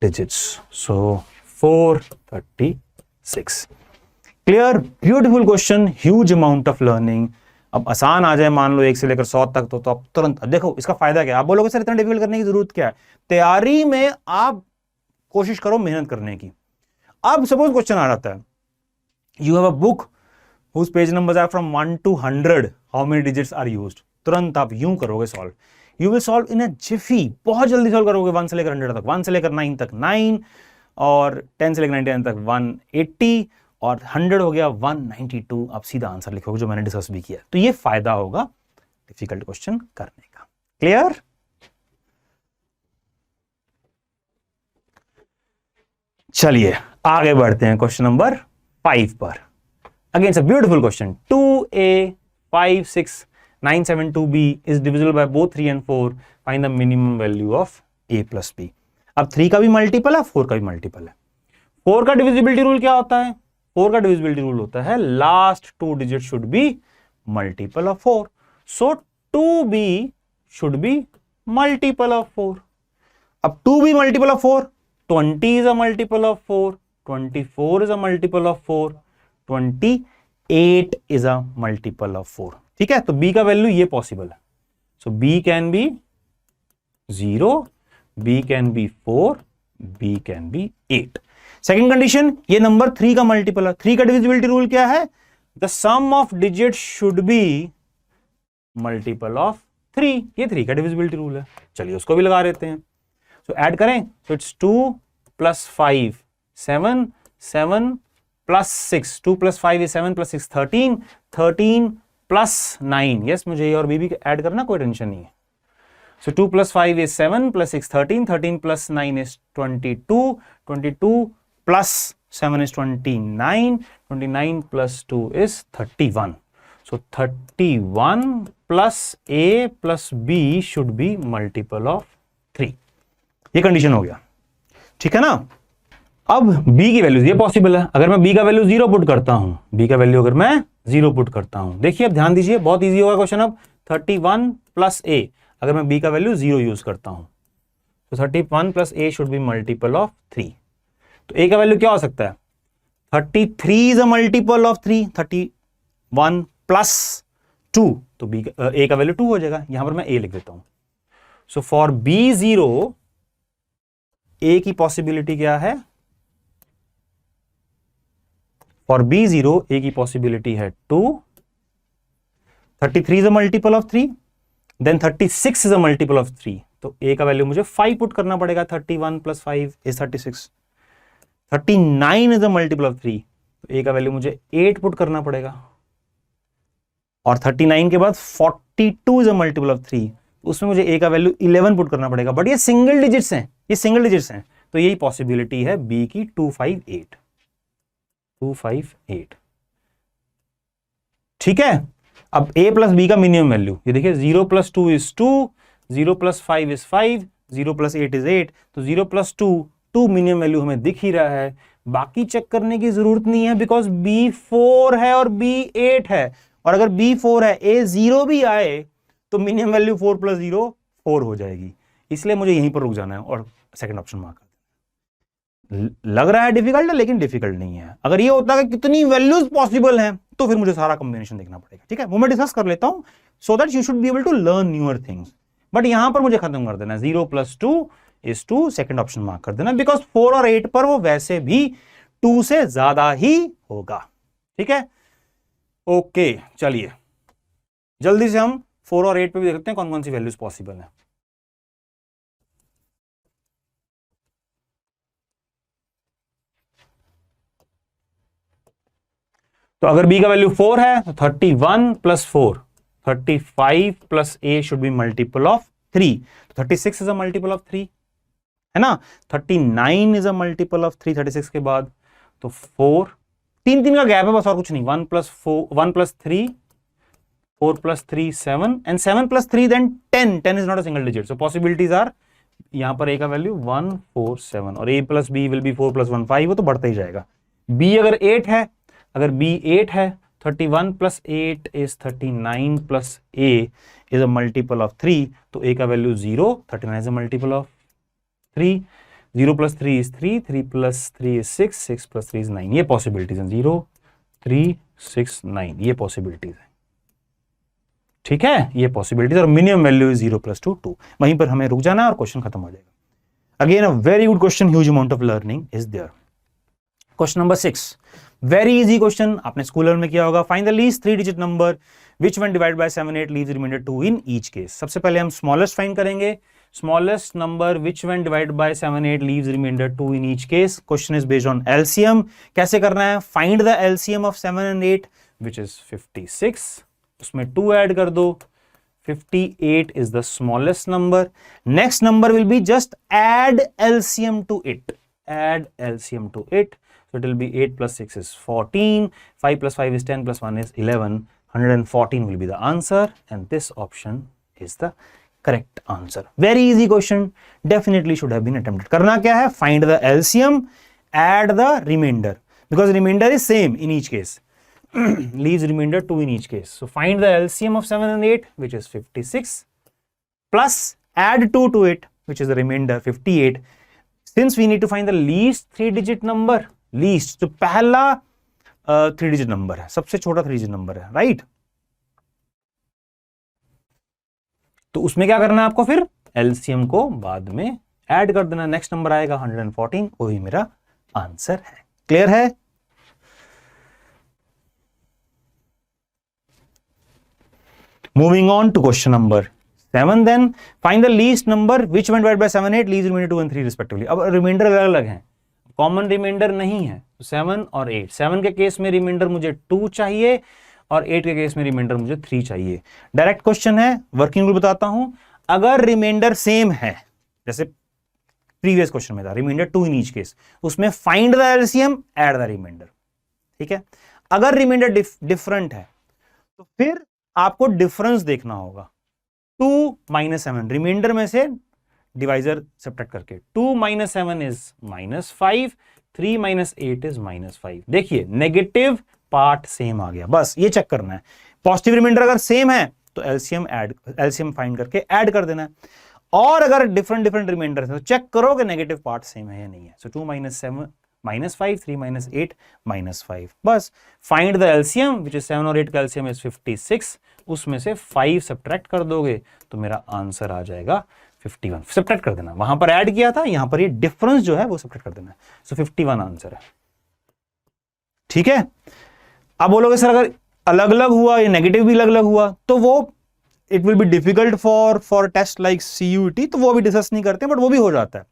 digits. So 436. Clear? Beautiful question, huge amount of learning. अब आसान आ जाए, मान लो 1 से लेकर 100 तक, तो आप तुरंत देखो इसका फायदा क्या है। आप बोलोगे सर इतना डिफिकल्ट करने की जरूरत क्या है? तैयारी में आप कोशिश करो मेहनत करने की। अब सपोज क्वेश्चन आ जाता है, you have a book whose page numbers are from 1 to 100, how many digits are used. तुरंत आप यूं करोगे solve, you will solve in a jiffy, बहुत जल्दी सॉल्व करोगे। 1 से लेकर 100 तक, 1 से लेकर 9 तक 9, और 10 से लेकर 99 तक 180 और 100 हो गया 192। आप सीधा आंसर लिखोगे जो मैंने डिस्कस भी किया। तो ये फायदा होगा डिफिकल्ट क्वेश्चन करने का। क्लियर? चलिए आगे बढ़ते हैं क्वेश्चन नंबर 5 पर। Again it's a beautiful question. 2a 5 6 9 7 2b is divisible by both 3 and 4. Find the minimum value of a plus b. अब 3 का भी मल्टीपल है, 4 का भी मल्टीपल है। 4 का डिविजिबिलिटी रूल क्या होता है? 4 का डिविजिबिलिटी रूल होता है last 2 digit should be multiple of 4. So 2b should be multiple of 4. अब 2b multiple of 4, 20 is a multiple of 4, 24 is a multiple of 4, 28 is a multiple of 4. ठीक है, तो b का वैल्यू ये possible है। सो b can be 0, b can be 4, b can be 8। Second condition, ये number 3 का multiple है। 3 का डिविजिबिलिटी रूल क्या है? The sum of digit should be multiple of 3। ये 3 का डिविजिबिलिटी रूल है। चलिए उसको भी लगा देते हैं। तो ऐड करें तो इट्स 2 + 5 7 7 + 6 2 + 5 is 7 + 6 13 13 + 9। यस, मुझे ए और बी भी ऐड करना, कोई टेंशन नहीं है। सो 2 + 5 is 7 + 6 13 13 + 9 is 22 22 + 7 is 29 29 + 2 is 31। So 31 + a + b should be multiple of 3। ये कंडीशन हो गया, ठीक है ना। अब b की वैल्यूज, ये पॉसिबल है। अगर मैं b का वैल्यू 0 पुट करता हूं, b का वैल्यू अगर मैं 0 पुट करता हूं, देखिए अब ध्यान दीजिए, बहुत इजी होगा क्वेश्चन। अब 31 + a, अगर मैं b का वैल्यू 0 यूज करता हूं तो 31 + a should be multiple of 3। तो a का वैल्यू क्या हो सकता है? 33 इज अ मल्टीपल ऑफ 3, 31 + 2, तो b a का वैल्यू 2 हो जाएगा। यहां पर मैं a लिख देता हूं। सो फॉर b0 a की पॉसिबिलिटी क्या है? फॉर b0 a की पॉसिबिलिटी है 2, 33 is a multiple of 3, then 36 is a multiple of 3, तो a का वैल्यू मुझे 5 पुट करना पड़ेगा। 31 + 5 is 36। 39 is a multiple of 3, तो a का वैल्यू मुझे 8 पुट करना पड़ेगा। और 39 के बाद 42 इज अ मल्टीपल ऑफ 3, उसमें मुझे a का वैल्यू 11 पुट करना पड़ेगा। बट ये सिंगल डिजिट्स हैं, ये सिंगल डिजिट्स हैं, तो यही पॉसिबिलिटी है b की 258। ठीक है। अब a + b का मिनिमम वैल्यू, ये देखिए 0 + 2 is 2, 0 + 5 is 5, 0 + 8 is 8, तो 0 + 2 मिनिमम वैल्यू हमें दिख ही रहा है। बाकी चेक करने की जरूरत नहीं है, बिकॉज b 4 है और b 8 है, और अगर b 4 है, a 0 भी आए तो मिनिमम वैल्यू 4 + 0 4 हो जाएगी। इसलिए मुझे यहीं पर रुक जाना है और सेकंड ऑप्शन मार्क। लग रहा है डिफिकल्ट है, लेकिन डिफिकल्ट नहीं है। अगर ये होता है कि कितनी वैल्यूज पॉसिबल हैं, तो फिर मुझे सारा कॉम्बिनेशन देखना पड़ेगा। ठीक है, वो मैं डिस्कस कर लेता हूं, so that you should be able to learn newer things. But यहां पर मुझे खत्म कर देना, 0 + 2 is 2, सेकंड ऑप्शन मार्क कर देना, बिकॉज 4 और 8 पर वो वैसे भी 2 से ज्यादा ही होगा। ठीक है, ओके, चलिए जल्दी से हम 4 और 8 पे भी देखते हैं कौन कौन सी वैल्यूज पॉसिबल है। तो अगर b का वैल्यू 4 है तो 31 + 4, 35 + a should be multiple of 3, 36 is a multiple of 3 है ना। 39 इज अ मल्टीपल ऑफ 3 36 के बाद, तो 4 3 का गैप है बस, और कुछ नहीं। 1 + 3 4 + 3 7 and 7 + 3 then 10 is not a single digit, so possibilities are, यहां पर a का वैल्यू 1 4 7 और a + b विल बी 4 + 1 5, वो तो बढ़ता ही जाएगा। b अगर 8 है, अगर b 8 है, 31 + 8 is 39 + a is a multiple of 3, तो a का value 0, 39 is a multiple of 3, 0 + 3 is 3, 3 + 3 is 6, 6 + 3 is 9, ये पॉसिबिलिटीज हैं। 0 3 6 9, ये पॉसिबिलिटीज है। ठीक है, ये पॉसिबिलिटीज, और मिनिमम वैल्यू इज 0 + 2 2। वहीं पर हमें रुक जाना है और क्वेश्चन खत्म हो जाएगा। Again a very good question, huge amount of learning is there. Question number 6, very easy question, आपने स्कूल लेवल में किया होगा। Find the least 3 digit number which one divide by 7 8 leaves remainder 2 in each case. सबसे पहले हम smallest find करेंगे। smallest number which when divided by 7 8 leaves remainder 2 in each case. Question is based on LCM. कैसे करना है? Find the LCM of 7 and 8 which is 56. उसमें 2 add कर दो. 58 is the smallest number. Next number will be just add LCM to it. Add LCM to it. So it will be 8 plus 6 is 14. 5 plus 5 is 10 plus 1 is 11. 114 will be the answer and this option is the correct answer. Very easy question. Definitely should have been attempted. करना क्या है? Find the LCM, add the remainder because remainder is same in each case. Leaves remainder 2 in each case. So find the LCM of 7 and 8 which is 56 plus add 2 to it which is the remainder 58. Since we need to find the least 3-digit number, least तो पहला 3-digit number है, सबसे छोटा 3-digit number है, right? तो उसमें क्या करना है आपको? फिर एलसीएम को बाद में ऐड कर देना. नेक्स्ट नंबर आएगा 114. वही मेरा आंसर है. क्लियर है? Moving on to question number 7 then. Find the least number which when divided by 7 8 leaves remainder 2 and 3 respectively. अब रिमाइंडर अलग अलग हैं, कॉमन रिमाइंडर नहीं है. 7 और 8. 7 के केस में रिमाइंडर मुझे 2 चाहिए और 8 के केस में रिमाइंडर मुझे 3 चाहिए. डायरेक्ट क्वेश्चन है, वर्किंग रूल बताता हूं. अगर रिमाइंडर सेम है, जैसे प्रीवियस क्वेश्चन में था रिमाइंडर 2 इन ईच केस, उसमें find the LCM, add the remainder. ठीक है. अगर रिमाइंडर डिफरेंट है तो फिर आपको डिफरेंस देखना होगा. 2 - 7 रिमाइंडर में से डिवाइजर सब्ट्रैक्ट करके 2 - 7 इज -5, 3 - 8 इज -5. देखिए नेगेटिव पार्ट सेम आ गया, बस ये चेक करना है. पॉजिटिव रिमाइंडर अगर सेम है तो एलसीएम फाइंड करके ऐड कर देना है. और अगर डिफरेंट रिमाइंडर है तो चेक करो कि नेगेटिव पार्ट सेम है या नहीं है. सो 2 - 7 -5, 3 - 8 -5. बस find the LCM which is 7 और 8 का एलसीएम इज 56. उसमें से 5 सब्ट्रैक्ट कर दोगे तो मेरा आंसर आ जाएगा 51. सब्ट्रैक्ट कर देना, वहां पर ऐड किया था, यहां पर ये डिफरेंस जो है वो सब्ट्रैक्ट कर देना. सो 51 आंसर है. ठीक है. अब बोलोगे सर अगर अलग अलग हुआ या नेगेटिव भी अलग अलग हुआ तो वो it will be difficult for taste like CUET, तो वो भी डिस्कस नहीं करते, बट वो भी हो जाता है.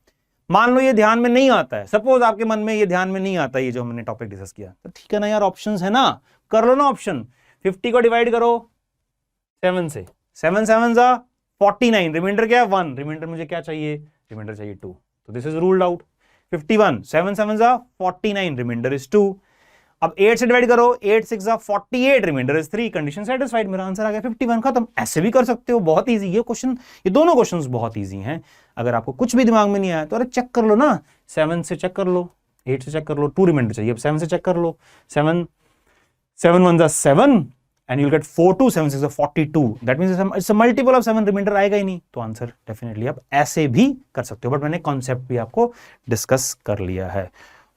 मान लो ये ध्यान में नहीं आता है, सपोज आपके मन में ये ध्यान में नहीं आता ये जो हमने टॉपिक डिस्कस किया, तो ठीक है ना यार, ऑप्शंस है ना, कर लो ना ऑप्शन. 50 को डिवाइड करो 7 से, 7 7 49, रिमाइंडर क्या है 1, रिमाइंडर मुझे क्या चाहिए? रिमाइंडर चाहिए 2, तो this is ruled out. 51, 7 7 49, remainder is 2. अब 8 से डिवाइड करो, 8 6 48, रिमाइंडर इज 3, कंडीशन सेटिस्फाइड, मेरा आंसर आ गया 51. खत्म. ऐसे भी कर सकते हो, बहुत इजी ये क्वेश्चन, ये दोनों क्वेश्चंस बहुत इजी हैं. अगर आपको कुछ भी दिमाग में नहीं आया तो अरे चेक कर लो ना, 7 से चेक कर लो, 8 से चेक कर लो, 2 रिमाइंडर चाहिए, अब 7 से चेक कर लो, 7 1 7 and you'll get 4 2, 7 6 42. That means it's a multiple of 7, reminder आएगा ही नहीं, तो आंसर डेफिनेटली आप ऐसे भी कर सकते हो, बट मैंने कॉन्सेप्ट भी आपको डिस्कस कर लिया है.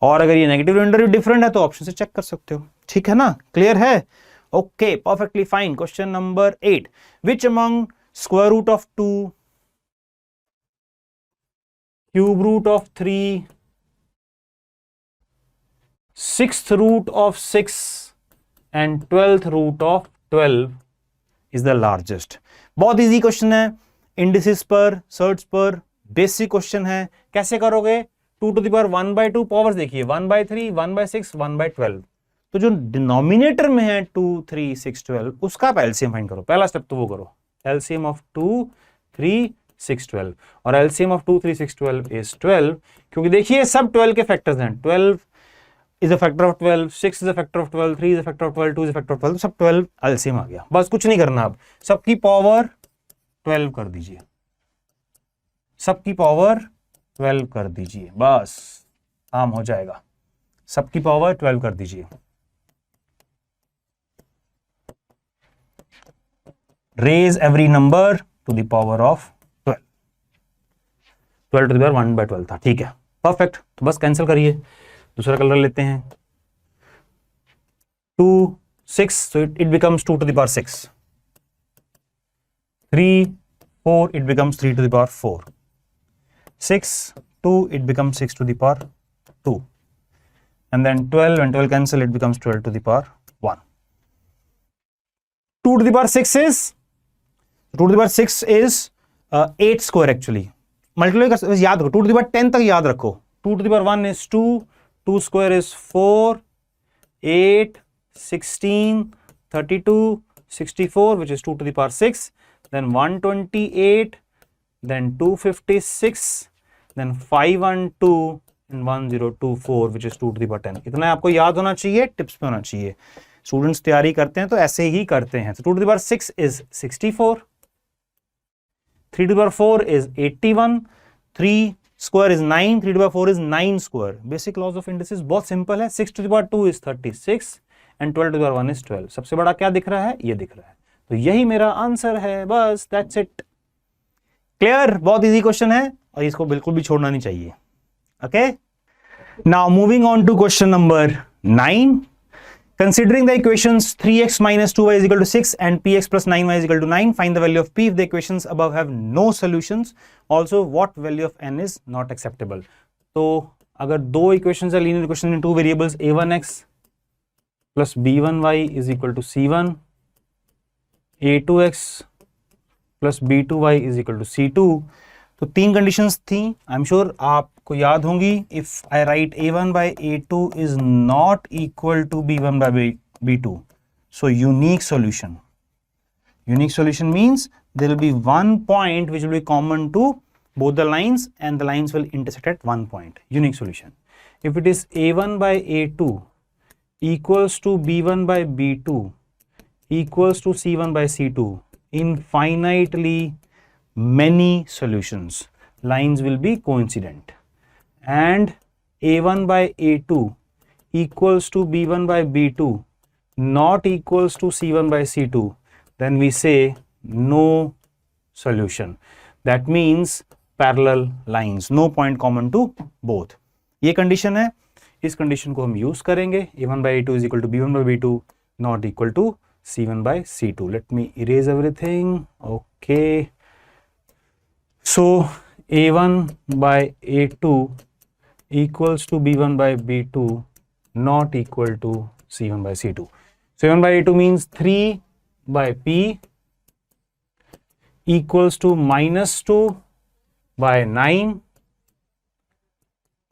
और अगर ये नेगेटिव रिमाइंडर भी डिफरेंट है तो ऑप्शन से चेक कर सकते हो. ठीक है ना, क्लियर है? Okay, perfectly fine. Question number 8. Which among square root of 2, cube root of 3, sixth root of 6 and 12th root of 12 is the largest. बहुत इजी क्वेश्चन है, इंडिसेस पर, सर्च पर, बेसिक क्वेश्चन है. कैसे करोगे? 2 to the power 1/2 पावर्स देखिए, 1/3, 1/6, 1/12. तो जो डिनोमिनेटर में है 2 3 6 12, उसका आप एलसीएम फाइंड करो. पहला स्टेप तो वो करो, एलसीएम ऑफ 2 3 6 12, और एलसीएम ऑफ 2 3 6 12 इज 12, क्योंकि देखिए सब 12 के फैक्टर्स हैं. 12 is a factor of 12, 6 is a factor of 12, 3 is a factor of 12, 2 is a factor of 12, सब 12 एलसीएम आ गया. बस कुछ नहीं करना, अब सबकी पावर 12 कर दीजिए, सबकी पावर 12 कर दीजिए, बस काम हो जाएगा. सबकी पावर 12 कर दीजिए. Raise every number to the power of 12. 12 to the power 1/12 था. ठीक है, परफेक्ट. तो बस कैंसिल करिए, दूसरा कलर लेते हैं. 2 6, so it becomes 2 to the power 6. 3 4, it becomes 3 to the power 4. 6 2, it becomes 6 to the power 2. And then 12, when 12 cancel, it becomes 12 to the power 1. 2 to the power 6 is 8 square actually. Multiply कर, याद रखो 2 to the power 10 तक याद रखो. 2 to the power 1 is 2, 2 square is 4, 8, 16, 32, 64, which is 2 to the power 6, then 128, then 256, then 512 and 1024, which is 2 to the power 10. इतना आपको याद होना चाहिए, टिप्स पे होना चाहिए. स्टूडेंट्स तैयारी करते हैं तो ऐसे ही करते हैं. 2 to the power 6 is 64, 3 to the power 4 is 81, 3 square is 9, 3 to the power 4 is 9 square. Basic laws of indices बहुत सिंपल है. 6 to the power 2 is 36 and 12 to the power 1 is 12. सबसे बड़ा क्या दिख रहा है? ये दिख रहा है. तो यही मेरा आंसर है. बस that's it. क्लियर? बहुत इजी क्वेश्चन है और इसको बिल्कुल भी छोड़ना नहीं चाहिए. Okay, now moving on to question number 9. Considering the equations 3x minus 2y is equal to 6 and px plus 9y is equal to 9, find the value of p if the equations above have no solutions. Also, what value of n is not acceptable? तो अगर दो equations are linear equation in two variables, a1x plus b1y is equal to c1, a2x plus b2y is equal to c2. तो तीन conditions थी. आई am sure आपको याद होंगी. If I right a1 by a2 is not equal to b1 by b2, so unique solution. Unique solution means there will be one point which will be common to both the lines and the lines will intersect at one point. Unique solution. If it is a1 by a2 equals to b1 by b2 equals to c1 by c2, infinitely many solutions, lines will be coincident, and a1 by a2 equals to b1 by b2 not equals to c1 by c2, then we say no solution. That means parallel lines, no point common to both. ये condition है. इस condition को हम use करेंगे. a1 by a2 is equal to b1 by b2 not equal to c1 by c2. Let me erase everything. Okay. So a1 by a2 equals to b1 by b2 not equal to c1 by c2. So a1 by a2 means 3 by p equals to minus 2 by 9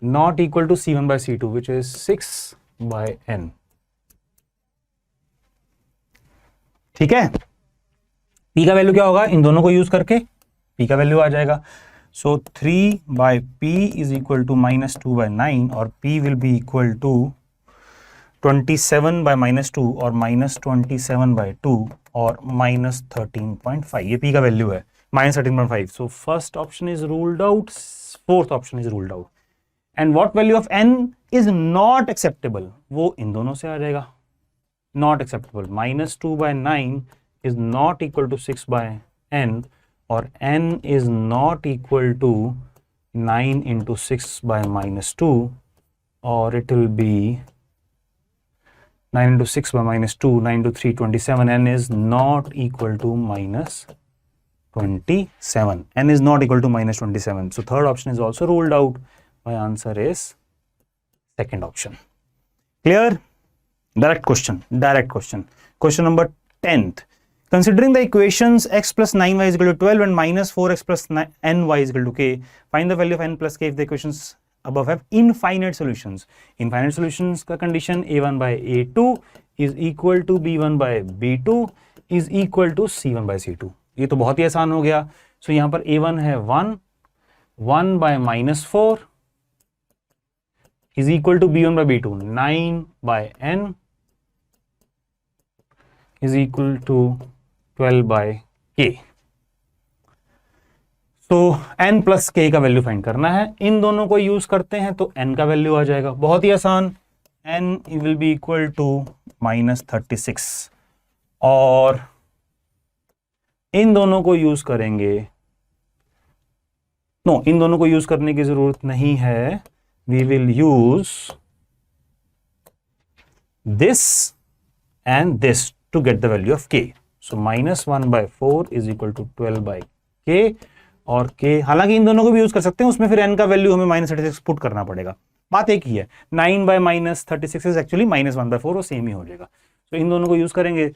not equal to c1 by c2, which is 6 by n. ठीक है. p का value क्या होगा? इन दोनों को use करके p का value आ जाएगा. सो 3 by p is equal to minus 2 by 9, और p will be equal to 27 by minus 2 और minus 27 by 2 और minus 13.5. ये p का वैल्यू है, minus 13.5. So first option is ruled out, fourth option is ruled out. And what value of n is not acceptable? वो इन दोनों से आ जाएगा. Not acceptable. Minus 2 by 9 is not equal to 6 by n, और n is not equal to 9 into 6 by minus 2, or it will be 9 into 6 by minus 2, 9 to 3, 27. N is not equal to minus 27. N is not equal to minus 27. So third option is also ruled out. My answer is second option. Clear? Direct question. Direct question. Question number 10th. Considering the equations x plus 9y is equal to 12 and minus 4x plus ny is equal to k, find the value of n plus k if the equations above have infinite solutions. Infinite solutions का condition a1 by a2 is equal to b1 by b2 is equal to c1 by c2. ये तो बहुत ही आसान हो गया. So यहाँ पर a1 है 1, 1 by minus 4 is equal to b1 by b2, 9 by n is equal to 12 by k. तो n प्लस k का वैल्यू फाइंड करना है. इन दोनों को यूज करते हैं तो n का वैल्यू आ जाएगा. बहुत ही आसान. n will be equal to minus 36, और इन दोनों को यूज करेंगे. नो, इन दोनों को यूज करने की जरूरत नहीं है. We will use this and this to get the value of k. So minus 1 by 4 is equal to 12 by k, और k हालांकि इन दोनों को भी यूज कर सकते हैं. उसमें फिर n का वैल्यू हमें माइनस 36 पुट करना पड़ेगा. बात एक ही है. 9 by minus 36 is actually minus 1 by 4, वो सेम ही हो जाएगा. तो इन दोनों को यूज करेंगे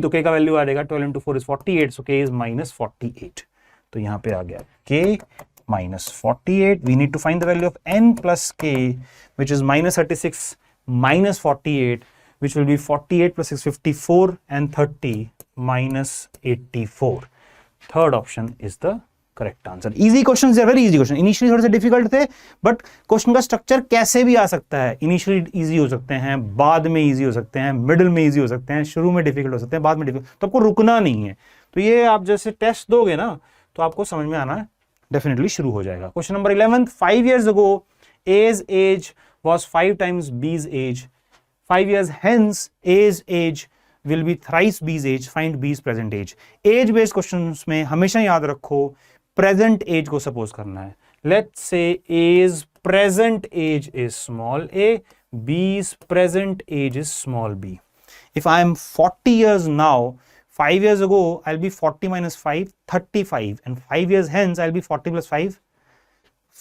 तो k का वैल्यू आ जाएगा 12 into 4 is 48. So k is minus 48. तो यहाँ पे आ गया k minus 48. We need to find the value of n plus k, which is minus 36 minus 48, which will be 48 plus 6, 54, and 30 minus 84. Third option is the correct answer. Easy question है, very easy question. Initially थोड़े से difficult थे, but question का structure कैसे भी आ सकता है. Initially easy हो सकते हैं, बाद में इजी हो सकते हैं, मिडिल में इजी हो सकते हैं, शुरू में डिफिकल्ट हो सकते हैं, बाद में डिफिकल्ट. तो आपको रुकना नहीं है. तो ये आप जैसे टेस्ट दोगे ना, तो आपको समझ में आना डेफिनेटली शुरू हो जाएगा. Question number 11. 5 years ago A's age was 5 times B's age. 5 years hence A's age will be thrice B's age. Find B's present age. Age based questions में हमेशा याद रखो प्रेजेंट एज को सपोज करना है. Let's say A's present age is small a, B's present age is small b. If I am 40 years now, 5 years ago I'll be 40 minus 5, 35, and 5 years hence I'll be 40 plus 5,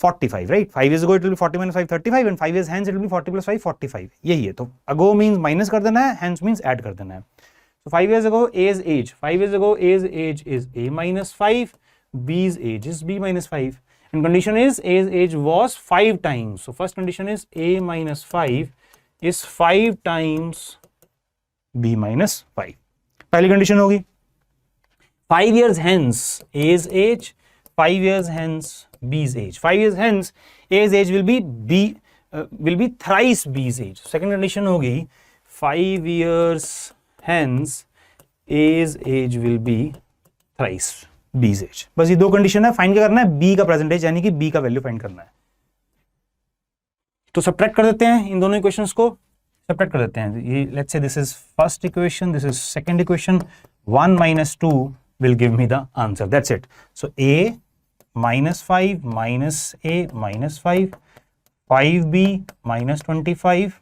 45, right? 5 years ago it will be 40 minus 5, 35, and 5 years hence it will be 40 plus 5, 45. यही है. तो ago means minus कर देना है, hence means add कर देना है. So 5 years ago A's age, 5 years ago A's age is A minus 5, B's age is B minus 5, and condition is A's age was 5 times. So first condition is A minus 5 is 5 times B minus 5. पहली condition होगी. 5 years hence A's age, 5 years hence B's age. 5 years hence A's age will be thrice B's age. Second condition होगी 5 years hence A's age will be thrice B's age. बस ये दो condition है. Find क्या करना है? B का present as, यानी कि B का वैल्यू फाइंड करना है. तो सब्ट्रैक्ट कर देते हैं इन दोनों इक्वेशंस को. सब्ट्रैक्ट कर देते हैं. ये let's say this is first equation, this is second equation. 1 minus 2 will give me the answer. That's it. So A minus 5 minus A minus 5, 5B minus 25,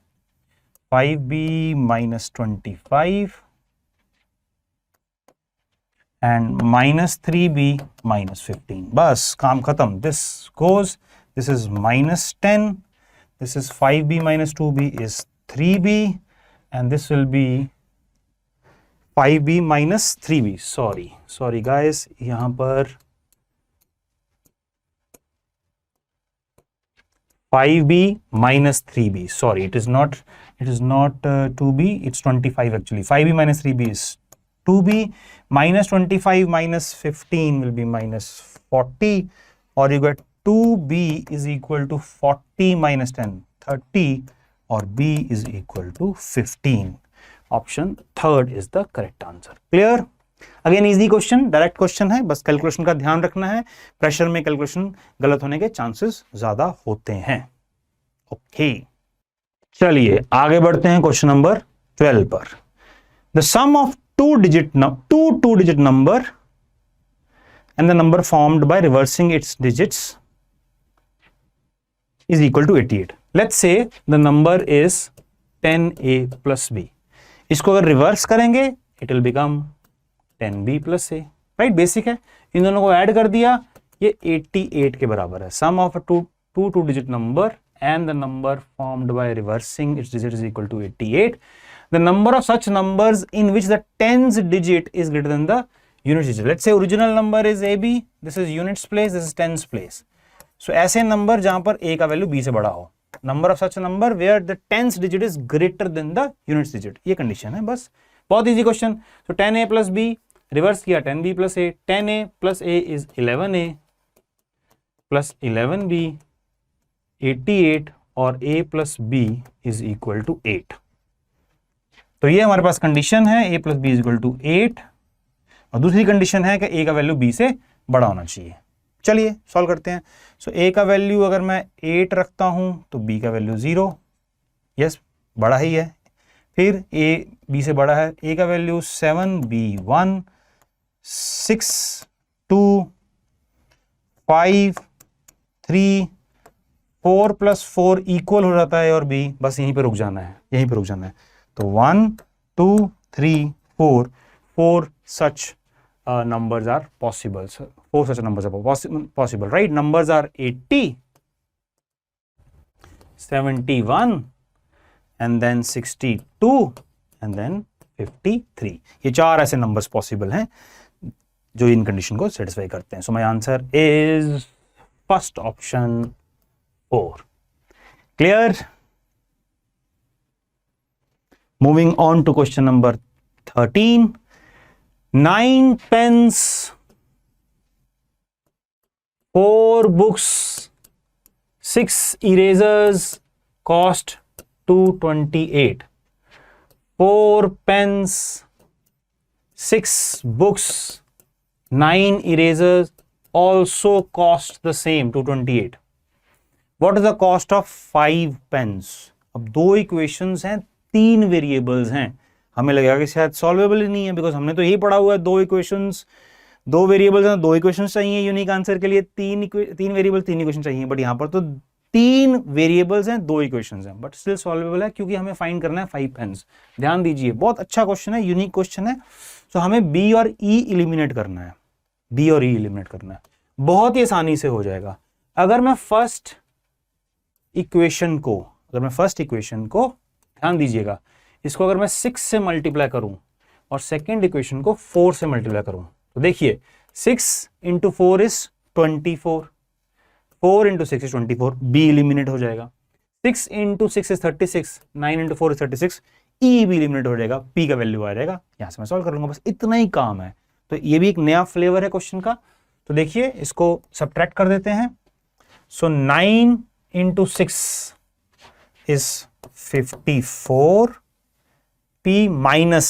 5B minus 25, and minus 3B minus 15. बस काम खत्म. This goes, this is minus 10, this is 5B minus 2B is 3B, and this will be 5B minus 3B. Sorry guys, यहाँ पर 5B minus 3B. Sorry, it is not 2B, it's 25 actually. 5B minus 3B is 2B, minus 25 minus 15 will be minus 40, or you get 2B is equal to 40 minus 10, 30, or B is equal to 15. Option third is the correct answer. Clear? Again easy question, direct question है, बस calculation का ध्यान रखना है. Pressure में calculation गलत होने के चांसेस ज्यादा होते हैं. ओके, चलिए आगे बढ़ते हैं क्वेश्चन नंबर 12 पर. The sum of two two-digit number and the number formed by reversing its digits is equal to 88. Let's say the number is 10A plus B. इसको अगर रिवर्स करेंगे it will become 10B plus A. Right, basic है. इन दोनों को add कर दिया, ये 88 के बराबर है. Sum of two digit number and the number formed by reversing its digit is equal to 88. The number of such numbers in which the tens digit is greater than the units digit. Let's say original number is AB, this is units place, this is tens place. So ऐसे number जहां पर A का value B से बड़ा हो. Number of such number where the tens digit is greater than the units digit. ये condition है. बस बहुत easy question. So 10A plus B, reverse किया 10B plus A, 10A plus A is 11A plus 11B, 88, और A plus B is equal to 8. तो ये हमारे पास condition है. A plus B is equal to 8, और दूसरी कंडीशन है कि A का वैल्यू B से बड़ा होना चाहिए. चलिए सॉल्व करते हैं. सो A का वैल्यू अगर मैं 8 रखता हूं तो B का वैल्यू 0. यस, बड़ा ही है. फिर A B से बड़ा है. A का वैल्यू 7, B 1, 6, 2, 5, 3, 4 plus 4 इक्वल हो जाता है, और B बस यहीं पे रुक जाना है, यहीं पे रुक जाना है. तो 1, 2, 3, 4 such numbers are possible. So 4 such numbers are possible, right? Numbers are 80, 71, and then 62, and then 53. ये 4 ऐसे numbers possible हैं जो इन कंडीशन को सेटिस्फाई करते हैं. So my answer is first option 4. Clear? Moving on to question number 13. 9 pens, 4 books, 6 erasers cost 228. 4 pens, 6 books, 9 erasers also cost the same 228. What is the cost of 5 pens? अब 2 equations हैं, 3 variables हैं. हमें लगेगा कि शायद solvable ही नहीं है, because हमने तो यही पढ़ा हुआ है 2 इक्वेशंस, 2 वेरिएबल्स हैं, 2 इक्वेशंस चाहिए यूनिक आंसर के लिए. 3 वेरिएबल 3 इक्वेशन चाहिए, बट यहाँ पर तो 3 वेरिएबल्स हैं, 2 इक्वेशंस हैं, बट स्टिल सॉल्वेबल है क्योंकि हमें फाइंड करना है 5 पेन्स. ध्यान दीजिए, बहुत अच्छा क्वेश्चन है, यूनिक क्वेश्चन है. सो हमें बी और ई एलिमिनेट करना है. बी और ई एलिमिनेट करना है, बहुत ही आसानी से हो जाएगा. अगर मैं फर्स्ट इक्वेशन को ध्यान दीजिएगा, इसको अगर मैं 6 से मल्टीप्लाई करूं और सेकेंड इक्वेशन को 4 से मल्टीप्लाई करूं, तो देखिए 6 into 4 is 24, 4 into 6 is 24, B eliminate हो जाएगा. 6 into 6 is 36, 9 into 4 is 36, E भी एलिमिनेट हो जाएगा, पी का वैल्यू आ जाएगा. यहां से मैं सॉल्व कर लूंगा, बस इतना ही काम है. तो ये भी एक नया फ्लेवर है क्वेश्चन का. तो देखिए इसको सब्ट्रैक्ट कर देते हैं. सो 9 into 6 is 54, p minus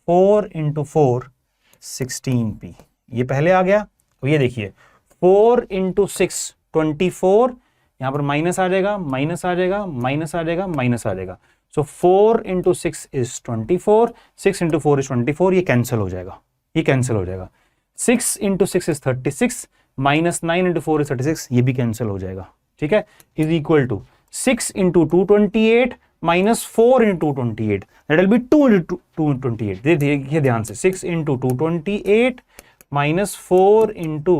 4 into 4 16p. ये पहले आ गया. तो ये देखिए 4 इंटू 6 24, यहां पर माइनस आ जाएगा, माइनस आ जाएगा, माइनस आ जाएगा, माइनस आ जाएगा. सो 4 इंटू 6 इज 24, 6 इंटू 4 इज 24. ये कैंसिल हो जाएगा, ये कैंसिल हो जाएगा. 6 into 6 is 36, minus 9 into 4 is 36, ये भी कैंसिल हो जाएगा. ठीक है, is equal to 6 into 228 minus 4 into 228, that will be 2 into 228. देखिए ध्यान से, 6 into 228 minus 4 into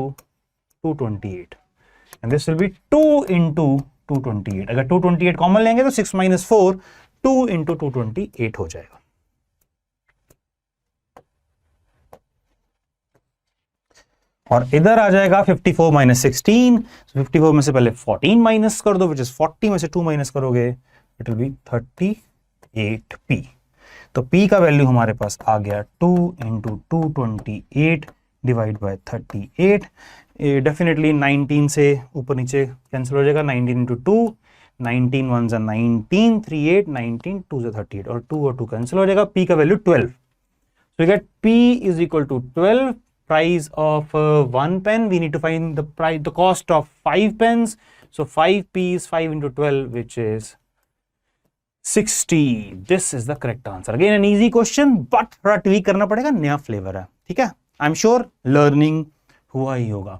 228, and this will be 2 into 228. अगर 228 कॉमन लेंगे तो 6 माइनस 4 2 इंटू 228 हो जाएगा. और इधर आ जाएगा 54 माइनस 16. 54 में से पहले 14 माइनस कर दो, विच इज 40 में से 2 माइनस करोगे, इट विल बी 38p. तो p का वैल्यू हमारे पास आ गया 2 इंटू 228 डिवाइड बाय 38. डेफिनेटली 19 से ऊपर नीचे कैंसिल हो जाएगा. 19 इंटू 2, 19 1 जा 19, 38, 19 2 जा 38, और 2 और 2 कैंसिल हो जाएगा. p का value 12. So we get p is equal to 12. Price of 1 pen, we need to find the cost of 5 pens. So 5p is 5 into 12, which is 60. This is the correct answer. Again an easy question, but थोड़ा tweak करना पड़ेगा, नया flavor है. ठीक है, I'm sure learning हुआ ही होगा.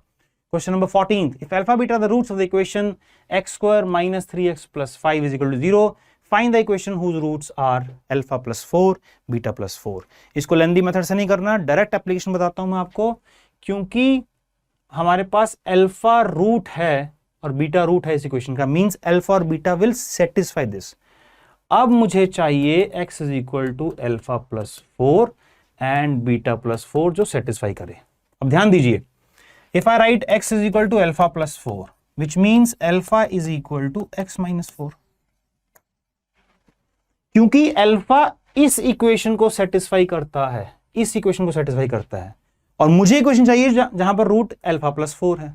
Question number 14. If alpha beta are the roots of the equation x square minus 3x plus 5 is equal to 0, find the equation whose roots are alpha plus 4, beta plus 4. इसको लेंदी method से नहीं करना, direct application बताता हूं मैं आपको, क्योंकि हमारे पास अल्फा रूट है और बीटा रूट है इस इक्वेशन का, मींस अल्फा और बीटा विल सेटिस्फाई दिस. अब मुझे चाहिए x is equal to alpha plus 4 and beta plus 4 जो सेटिस्फाई करे. अब ध्यान दीजिए, if I write x is equal to alpha plus 4, which means alpha is equal to x minus 4, क्योंकि alpha इस इक्वेशन को सेटिस्फाई करता है, इस इक्वेशन को सेटिस्फाई करता है, और मुझे इक्वेशन चाहिए जहां पर रूट अल्फा प्लस 4 है.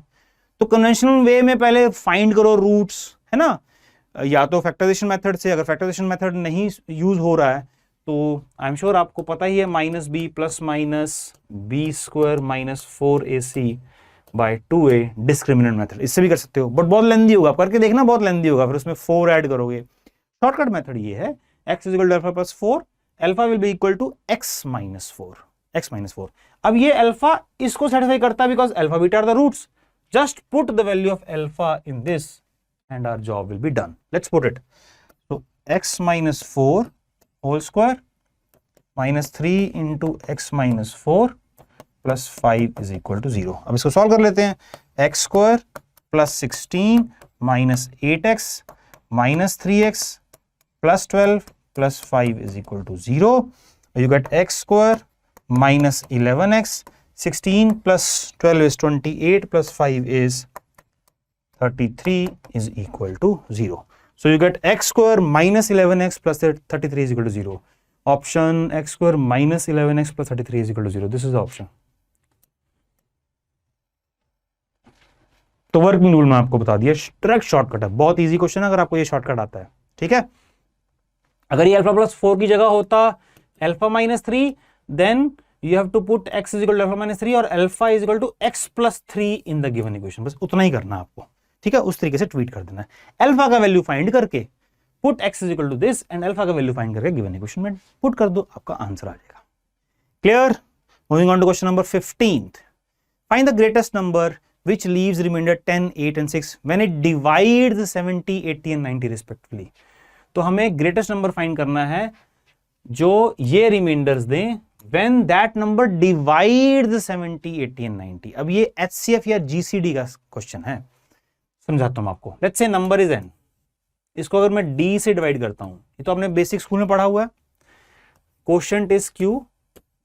तो कन्वेंशनल वे में पहले फाइंड करो रूट्स, है ना, या तो फैक्टराइजेशन मेथड से. अगर फैक्टराइजेशन मेथड नहीं यूज हो रहा है तो आई एम श्योर आपको पता ही है, minus B plus minus B square minus 4ac by 2a discriminant method. इससे भी कर सकते हो, बट बहुत लेंदी होगा, करके देखना, बहुत लेंदी होगा, फिर उसमें 4 ऐड करोगे. शॉर्टकट मेथड ये है, x is equal to alpha plus 4, alpha will be equal to x minus 4, x minus 4. अब ये alpha इसको satisfy करता है because alpha beta are the roots. Just put the value of alpha in this and our job will be done. Let's put it. So x minus 4 whole square minus 3 into x minus 4 plus 5 is equal to 0. अब इसको solve कर लेते हैं. x square plus 16 minus 8x minus 3x plus 12 plus 5 is equal to 0. You get x square minus 11x, 16 plus 12 is 28 plus 5 is 33 is equal to 0. So you get x square minus 11x plus 33 is equal to 0. Option x square minus 11x plus 33 is equal to 0. This is the option. तो working rule में आपको बता दिया, direct shortcut है, बहुत easy question है अगर आपको ये शॉर्टकट आता है, ठीक है। अगर ये अल्फा प्लस 4 की जगह होता alpha minus 3, then you have to put x is equal to alpha minus 3 और alpha is equal to x plus 3 in the given equation. बस उतना ही करना आपको, ठीक है, उस तरीके से ट्वीट कर देना है। अल्फा का वैल्यू फाइंड करके put x is equal to this and alpha का वैल्यू फाइंड करके गिवन इक्वेशन में पुट कर दो, आपका आंसर आ जाएगा। Clear? Moving on to question number 15th. फाइंड द ग्रेटेस्ट नंबर which leaves remainder 10, 8 and 6 when it divides 70, 80 and 90 respectively. तो हमें ग्रेटेस्ट नंबर फाइंड करना है जो ये रिमाइंडर्स दें when that number divides 70, 80 and 90. अब ये HCF या GCD का क्वेश्चन है, समझाता हूं आपको। Let's say number is n, इसको अगर मैं d से डिवाइड करता हूं, ये तो आपने बेसिक स्कूल में पढ़ा हुआ है, quotient is q,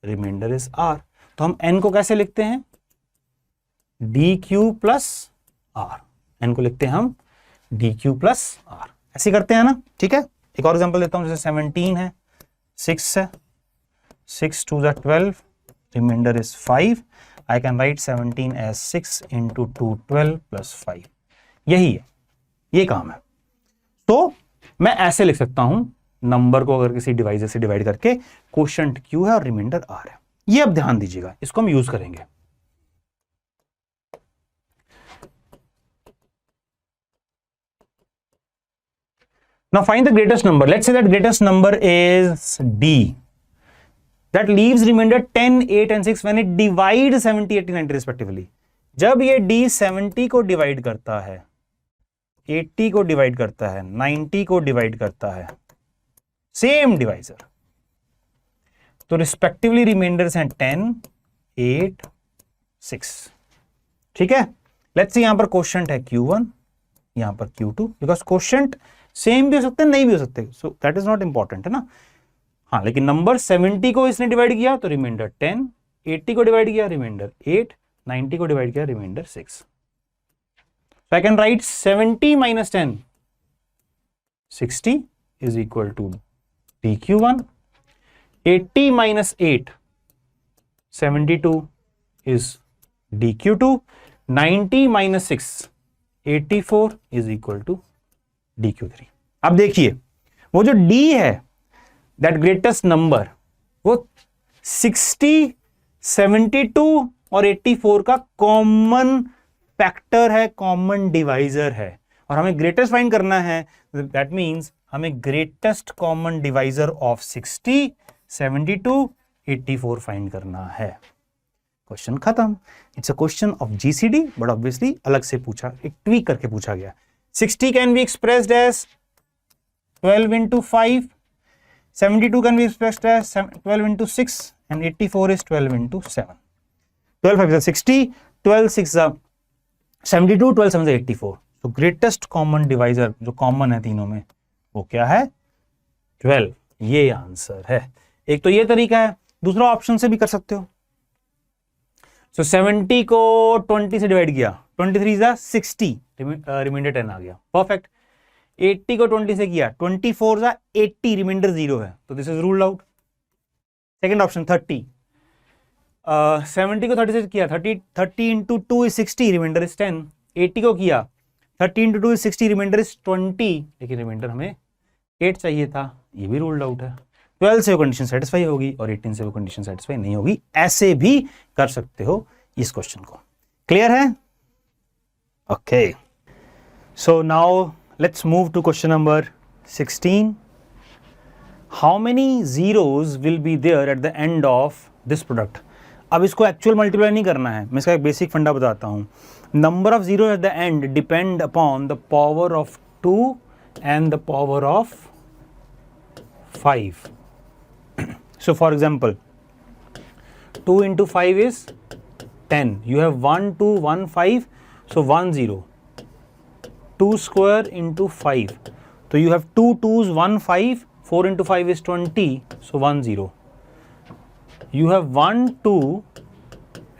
remainder is r, तो हम n को कैसे लिखते हैं, dq प्लस r, n को लिखते हैं हम dq प्लस r, ऐसे करते हैं ना, ठीक है। एक और एग्जांपल देता हूं, जैसे 17 है, 6 है, 6 2 is 12, remainder is 5. I can write 17 as 6 into 2, 12 plus 5. यही है, ये काम है। तो मैं ऐसे लिख सकता हूं नंबर को, अगर किसी डिवाइजर से डिवाइड करके, क्वोशिएंट q है और रिमाइंडर r है। ये अब ध्यान दीजिएगा, इसको हम यूज करेंगे। Now find the greatest number. Let's say that greatest number is d. That leaves remainder 10, 8 and 6 when it divides 70, 80, 90 respectively. जब ये d 70 को डिवाइड करता है, 80 को डिवाइड करता है, 90 को डिवाइड करता है, सेम डिवाइजर, तो रिस्पेक्टिवली रिमाइंडर्स हैं 10, 8, 6, ठीक है। लेट्स से यहां पर क्वोशिएंट है q1, यहां पर q2, बिकॉज क्वोशिएंट सेम भी हो सकते हैं, नहीं भी हो सकते, so that is not important, है ना। हाँ, लेकिन नंबर 70 को इसने डिवाइड किया तो रिमाइंडर 10, 80 को डिवाइड किया रिमाइंडर 8, 90 को डिवाइड किया remainder 6। So I can write 70 minus 10, 60 is equal to dq1, 80 minus 8, 72 is dq2, 90 minus 6, 84 is equal to dq3। अब देखिए वो जो d है, दैट ग्रेटेस्ट नंबर, वो 60, 72 और 84 का कॉमन फैक्टर है, कॉमन डिवाइजर है, और हमें ग्रेटेस्ट फाइंड करना है। दैट मींस हमें greatest common divisor of 60, 72, 84 find करना है। क्वेश्चन खत्म। It's a question of GCD, but obviously अलग से पूछा, एक ट्वीक करके पूछा गया। 60 can be expressed as 12 into 5, 72 can be expressed as 12 into 6 and 84 is 12 into 7. 12 5 is 60, 12 6 is 72, 12 7 is 84. So greatest common divisor जो कॉमन है तीनों में, वो क्या है, 12। ये आंसर है। एक तो ये तरीका है, दूसरा ऑप्शन से भी कर सकते हो। So 70 को 20 से डिवाइड किया, 23 is 60, रिमाइंडर 10 आ गया, परफेक्ट। 80 को 20 से किया, 24 जा 80, रिमाइंडर 0 है, तो this is ruled out. Second option 30, 70 को 30 से किया, 30 इंटू 2 इज 60, रिमाइंडर इज 10। 80 को किया, 30 इंटू 2 इज 60, रिमाइंडर इज 20, लेकिन रिमाइंडर हमें 8 चाहिए था, ये भी रूल्ड आउट है। 12 से वो कंडीशन सेटिस्फाई होगी और 18 से वो कंडीशन सेटिस्फाई नहीं होगी। ऐसे भी कर सकते हो इस क्वेश्चन को। क्लियर है? Okay, so now let's move to question number 16. How many zeros will be there at the end of this product? अब इसको एक्चुअल मल्टीप्लाई नहीं करना है, मैं इसका एक बेसिक फंडा बताता हूँ। Number of zero eight the and depend upon the power of 2 and the power of 5. So for example, 2 into 5 is 10. You have 1, 2, 1, 5. So 1, 0. 2 square into 5. So you have 2 2's, 1 5. 4 into 5 is 20. So 1, 0. You have 1, 2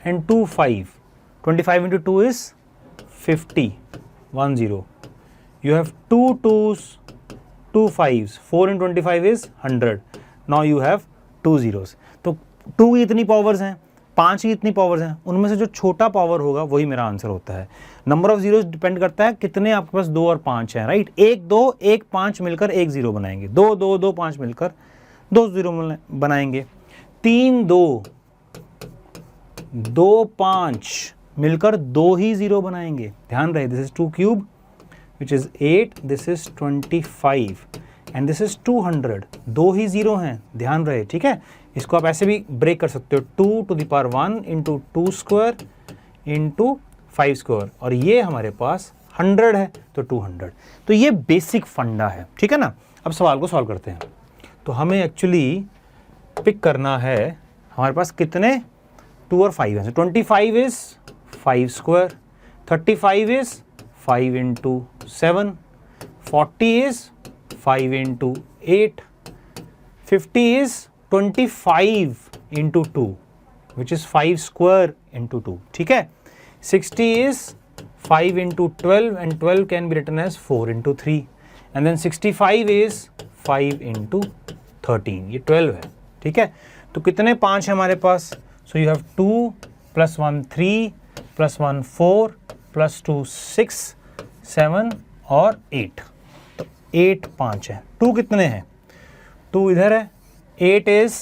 and 2, 5. 25 into 2 is 50. 1 0. You have 2 2s, 2 5s. 4 in 25 is 100. Now you have 2 zeros. तो 2 की इतनी powers हैं, 5 की इतनी powers हैं, उनमें से जो छोटा पावर होगा वही मेरा आंसर होता है. नंबर ऑफ जीरोस डिपेंड करता है कितने आपके पास 2 और 5 हैं, राइट. 1 2 1 5 मिलकर 1 0 बनाएंगे. 2 2 2 5 मिलकर 2 0 बनाएंगे. 3 2 2 5 मिलकर 2 ही 0 बनाएंगे. ध्यान रहे, this is 2 cube which is 8, this is 25 and this is 200. 2 ही 0 हैं, ध्यान रहे, ठीक है. इसको आप ऐसे भी ब्रेक कर सकते हो, 2 to the power 1 into 2 square into 5 square, और ये हमारे पास 100 है तो 200. तो ये बेसिक फंडा है, ठीक है ना. अब सवाल को सॉल्व करते हैं. तो हमें एक्चुअली पिक करना है, हमारे पास कितने 2 और 5 हैं. 25 is 5 square, 35 is 5 into 7, 40 is 5 into 8, 50 is 25 into 2, which is 5 square into 2, ठीक है. 60 is 5 into 12 and 12 can be written as 4 into 3, and then 65 is 5 into 13, ये 12 है, ठीक है. तो कितने 5 है हमारे पास. So you have 2 plus 1 3 plus 1 4 plus 2 6 7 और 8. तो 8 5 है. 2 कितने हैं, 2 इधर है, 8 इज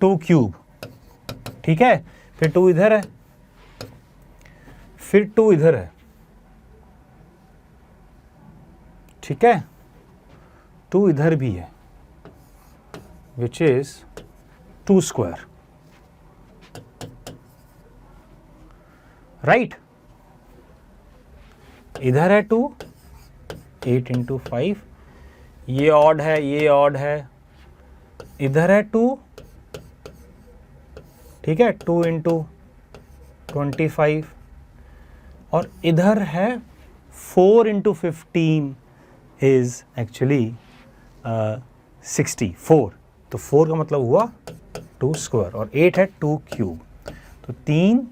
2 क्यूब, ठीक है. फिर 2 इधर है, फिर 2 इधर है, ठीक है. 2 इधर भी है, विच इज 2 स्क्वायर, राइट. इधर है 2, 8 into 5, ये ऑड है, ये ऑड है. इधर है 2, ठीक है, 2 into 25, और इधर है 4 into 15 is actually 64. तो 4 का मतलब हुआ 2 स्क्वायर, और 8 है 2 क्यूब. तो 3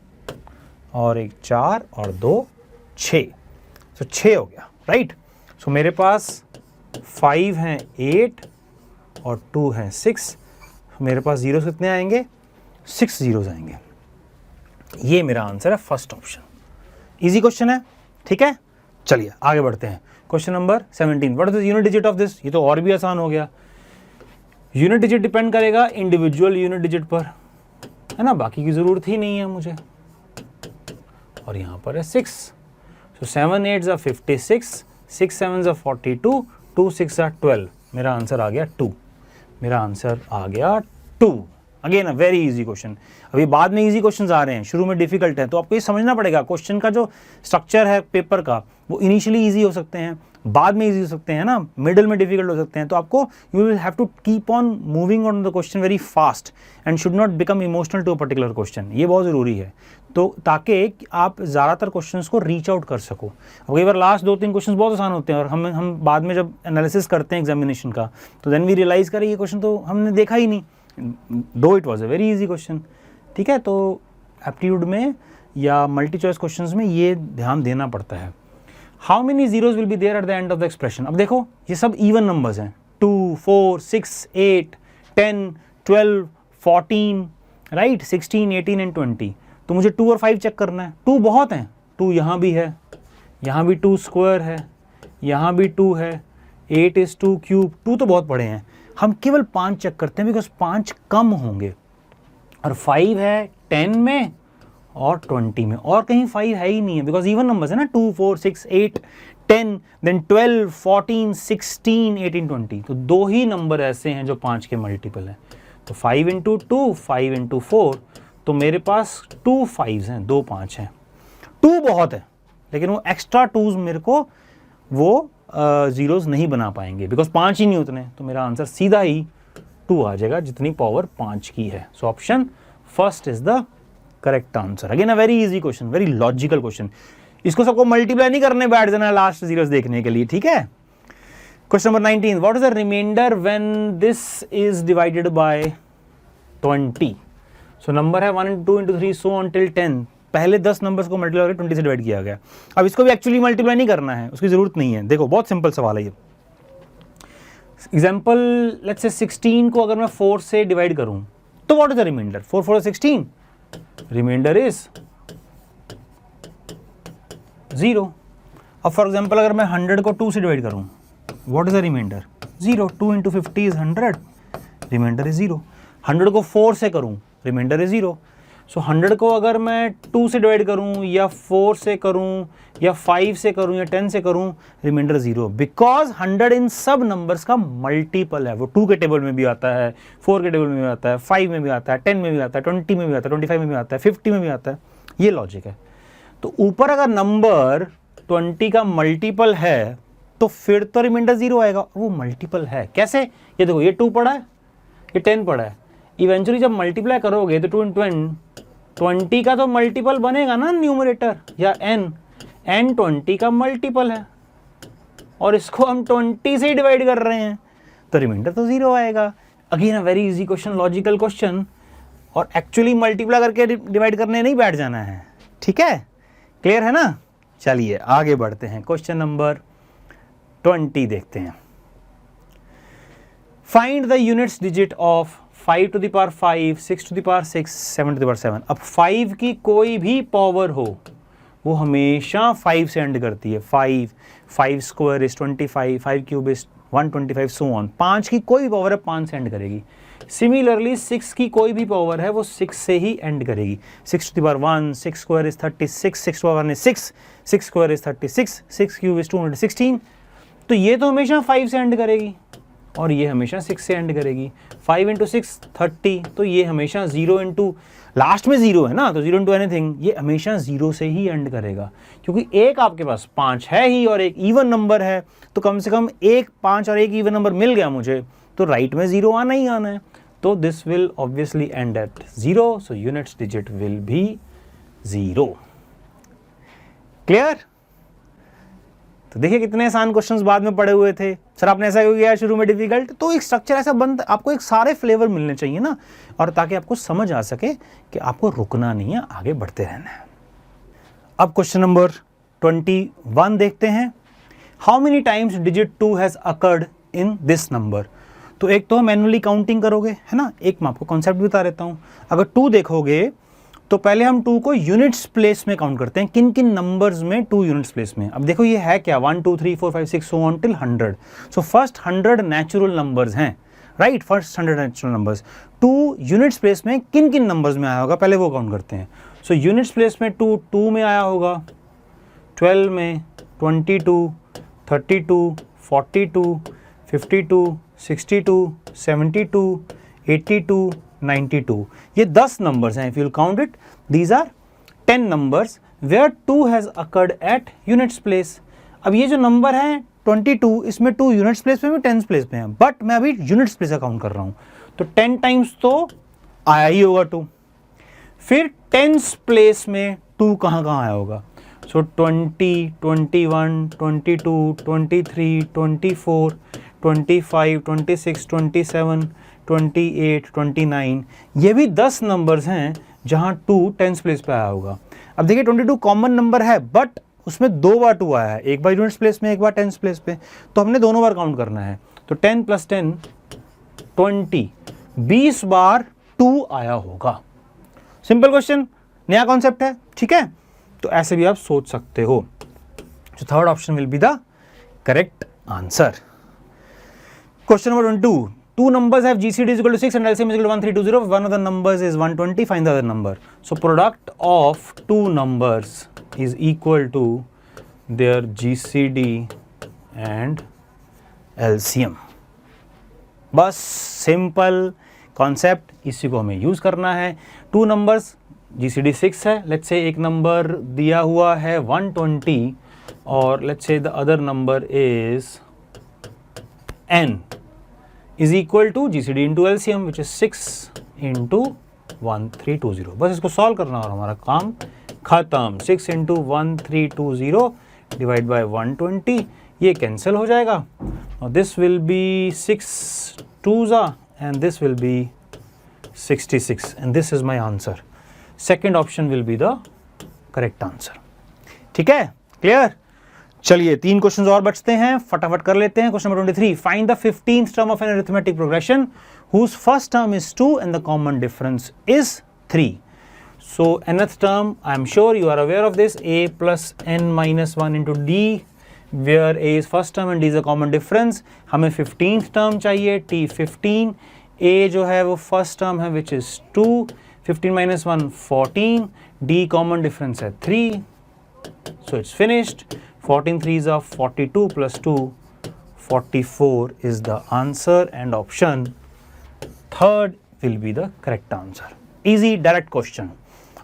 और 1 4 और 2 6. तो 6 हो गया, राइट. सो मेरे पास 5 हैं 8 और 2 हैं 6. मेरे पास जीरोस कितने आएंगे, 6 जीरोस आएंगे. ये मेरा आंसर है फर्स्ट ऑप्शन. इजी क्वेश्चन है, ठीक है. चलिए आगे बढ़ते हैं. Question number 17. What is the unit digit of this. ये तो और भी आसान हो गया. यूनिट डिजिट डिपेंड करेगा इंडिविजुअल यूनिट डिजिट पर, है ना, बाकी की जरूरत ही नहीं है मुझे. और यहाँ पर है 6. So 7 8s are 56, 6 7s are 42, 2 6 are 12. मेरा आंसर आ गया 2. मेरा आंसर आ गया 2. Again a very easy question. अभी बाद में इजी क्वेश्चंस आ रहे हैं, शुरू में डिफिकल्ट है, तो आपको ये समझना पड़ेगा क्वेश्चन का जो स्ट्रक्चर है पेपर का, वो इनिशियली इजी हो सकते हैं, बाद में इजी हो सकते हैं ना, मिडिल में डिफिकल्ट हो सकते हैं. तो आपको you will have to keep on moving on the question very fast and should not become emotional to a particular question. ये बहुत ज़रूरी है, तो ताकि आप ज़्यादातर क्वेश्चंस को रीच आउट कर सको. अब कई बार लास्ट 2-3 क्वेश्चंस बहुत आसान होते हैं, और हम बाद में जब एनालिसिस करते हैं एग्जामिनेशन का, तो देन वी रियलाइज़ करें ये क्वेश्चन तो हमने देखा ही नहीं, दो it was a very easy question, ठीक है. तो एप्टीट्यूड में या मल्टी चॉइस क्वेश्चंस में ये ध्यान देना पड़ता है. How many zeros will be there at the end of the expression. अब देखो ये सब इवन नंबर्स हैं, 2 4 6 8 10 12 14, राइट, 16 18 एंड 20. तो मुझे 2 और 5 चेक करना है. 2 बहुत हैं, 2 यहाँ भी है, यहाँ भी 2 स्क्वायर है, यहाँ भी 2 है, 8 इज 2 क्यूब. 2 तो बहुत बड़े हैं, हम केवल 5 चेक करते हैं बिकॉज 5 कम होंगे, और 5 है 10 में और 20 में, और कहीं 5 है ही नहीं है बिकॉज इवन नंबर्स है ना, 2 4 6 8 10 देन 12 14 16 18 20. तो 2 ही नंबर ऐसे हैं जो 5 के मल्टीपल हैं. तो 5 into 2 5 into 4, तो मेरे पास 2 5s हैं, 2 5 हैं. 2 बहुत है, लेकिन वो एक्स्ट्रा 2s मेरे को वो जीरोस नहीं बना पाएंगे बिकॉज 5 ही नहीं उतने. तो मेरा आंसर सीधा ही 2 आ जाएगा, जितनी पावर 5 की है. So option first is the correct answer. Again a very easy question, very logical question. इसको सबको मल्टीप्लाई नहीं करने बैठ जाना लास्ट जीरोस देखने के लिए, ठीक है. Question number 19. What is the remainder when this is divided by 20. So number है 1 2 3 सो ऑन टिल 10. पहले 10 नंबर्स को मल्टीप्लाई करके 20 से डिवाइड किया गया। अब इसको भी एक्चुअली मल्टीप्लाई नहीं करना है, उसकी ज़रूरत नहीं है। देखो बहुत सिंपल सवाल है ये। एग्जाम्पल लेट्स से 16 को अगर मैं 4 से डिवाइड करूं तो what is the remainder? 4 4 16, remainder is 0। अब फॉर एग्जाम्पल अगर मैं 100 को 2 से डिवाइड करूं, what is the remainder? 0। 2 into 50 is 100, remainder is 0। 100 को 4 से करूं, रिमाइंडर इज 0। सो 100 को अगर मैं 2 से डिवाइड करूं या 4 से करूं या 5 से करूं या 10 से करूं, रिमाइंडर 0, बिकॉज 100 इन सब नंबर्स का मल्टीपल है। वो 2 के टेबल में भी आता है, 4 के टेबल में भी आता है, 5 में भी आता है, 10 में भी आता है, 20 में भी आता है, 25 में भी आता है, 50 में भी आता है। ये लॉजिक है। तो ऊपर अगर नंबर 20 का मल्टीपल है तो फिर तो रिमाइंडर 0 आएगा। वो मल्टीपल है कैसे? ये देखो, ये 2 पड़ा है, ये 10 पड़ा है। इवेंचुअली जब मल्टीप्लाई करोगे तो 2 इंटू n, 20 का तो मल्टीपल बनेगा ना न्यूमरेटर या n 20 का मल्टीपल है और इसको हम 20 से ही डिवाइड कर रहे हैं, तो रिमाइंडर तो 0 आएगा। Again a very easy question, logical question, और एक्चुअली मल्टीप्लाई करके डिवाइड करने नहीं बैठ जाना है। ठीक है, क्लियर है ना? चलिए आगे बढ़ते हैं, क्वेश्चन नंबर 20 देखते हैं। Find the units digit of 5 to the power 5, 6 to the power 6, 7 to the power 7। अब 5 की कोई भी पावर हो वो हमेशा 5 से एंड करती है। 5 square is 25, 5 cube is 125, so on. 5 की कोई भी पावर है 5 से एंड करेगी। सिमिलरली 6 की कोई भी पावर है वो 6 से ही एंड करेगी। 6 to the power 1, 6 square is 36, 6 to the power 1 is 6, 6 square is 36, 6 cube is 216। तो ये तो हमेशा 5 से एंड करेगी और ये हमेशा 6 से एंड करेगी। 5 इंटू 6 30, तो ये हमेशा 0 इंटू लास्ट में 0 है ना, तो 0 इंटू एनीथिंग, ये हमेशा 0 से ही एंड करेगा। क्योंकि एक आपके पास 5 है ही और एक इवन नंबर है, तो कम से कम एक 5 और एक इवन नंबर मिल गया मुझे, तो राइट में 0 आना ही आना है। तो this will obviously end at 0, so units digit will be 0। Clear? तो देखिए कितने आसान क्वेश्चंस बाद में पड़े हुए थे। सर आपने ऐसा क्यों किया शुरू में डिफिकल्ट? तो एक स्ट्रक्चर ऐसा बंद, आपको एक सारे फ्लेवर मिलने चाहिए ना, और ताकि आपको समझ आ सके कि आपको रुकना नहीं है, आगे बढ़ते रहना है। अब क्वेश्चन नंबर 21 देखते हैं। How many times digit 2 has occurred in this number? तो एक तो मैनुअली काउंटिंग करोगे, है ना, एक मैं आपको कॉन्सेप्ट बता देता हूँ। अगर 2 देखोगे तो पहले हम 2 को यूनिट्स प्लेस में काउंट करते हैं, किन किन नंबर्स में 2 यूनिट्स प्लेस में। अब देखो ये है क्या, 1 2 3 4 5 6 so on till 100। So first 100 natural numbers हैं, right, first 100 natural numbers. 2 units place में किन किन नंबर्स में आया होगा, पहले वो काउंट करते हैं। सो यूनिट्स प्लेस में 2 में आया होगा, 12 में, 22, 32, 42, 52, 62, 72, 82, 92, ये 10 नंबर्स हैं। If you count it, these are 10 numbers where 2 has occurred at units place. अब ये जो नंबर है 22, इसमें 2 यूनिट्स प्लेस में भी 10 प्लेस में है, बट मैं अभी यूनिट्स प्लेस का काउंट कर रहा हूं, तो 10 टाइम्स तो आया ही होगा 2। फिर 10s प्लेस में 2 कहाँ आया होगा? सो 20, 21, 22, 23, 24, 25, 26, 27, 28, 29, ये भी 10 नंबर्स हैं जहां 2 10s प्लेस पे आया होगा। अब देखिए 22 कॉमन नंबर है, बट उसमें 2 बार 2 आया है, एक बार यूनिट्स प्लेस में, एक बार 10s प्लेस पे, तो हमने दोनों बार काउंट करना है। तो 10 + 10 20, 20 बार 2 आया होगा। सिंपल क्वेश्चन, नया कॉन्सेप्ट है, ठीक है, तो ऐसे भी आप सोच सकते हो। तो third option will be the correct answer. Question number 22, 2 numbers have GCD is equal to 6 and LCM is equal to 1320. One of the numbers is 120. Find the other number. So product of 2 numbers is equal to their GCD and LCM. बस simple concept, इसी को हमें use करना है। 2 numbers, GCD 6 है, let's say एक number दिया हुआ है 120 और let's say the other number is n is equal to GCD into LCM which is 6 into 1320। बस इसको सॉल्व करना और हमारा काम खत्म। 6 into 1320 डिवाइड बाय 120, ये कैंसिल हो जाएगा और this will B 6 2s and this will be 66 and this is my answer. Second option will be the correct answer. ठीक है, क्लियर। चलिए 3 क्वेश्चंस और बचते हैं, फटाफट कर लेते हैं। Question number 23, find the 15th term of an arithmetic progression whose first term is 2 and the common difference is 3. So nth term, I am sure you are aware of this, a plus n minus 1 into d, where a is first term and d is a common difference. हमें 15th term चाहिए, t15, a जो है वो first term है which is 2, 15 minus 1 14, d common difference है 3, so it's finished. 14 3s are 42 plus 2, 44 is the answer and option third will be the correct answer. Easy direct question.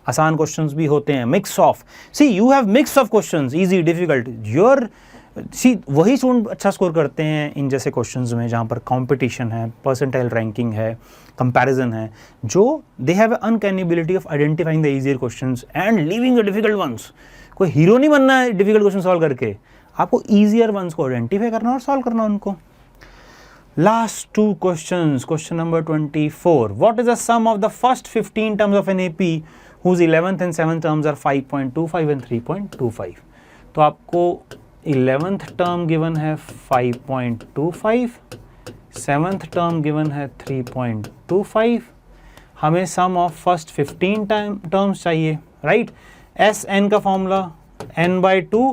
आसान questions भी होते हैं, mix of, see you have mix of questions, easy difficult, your see वही student अच्छा score करते हैं इन जैसे questions में जहाँ पर कंपटीशन है, परसेंटाइल रैंकिंग है, कंपैरिजन है, जो they have uncanny ability of identifying the easier questions and leaving the difficult ones. कोई हीरो नहीं बनना है डिफिकल्ट क्वेश्चन सॉल्व करके, आपको ईजियर वंस को आइडेंटिफाई करना और सॉल्व करना उनको। Last 2 questions. Question number 24. What is the sum of the first 15 terms of an AP whose 11th and 7th terms are 5.25 and 3.25? तो आपको 11th term given है 5.25, 7th term given है 3.25, हमें sum of first 15 terms चाहिए, right? SN का formula n/2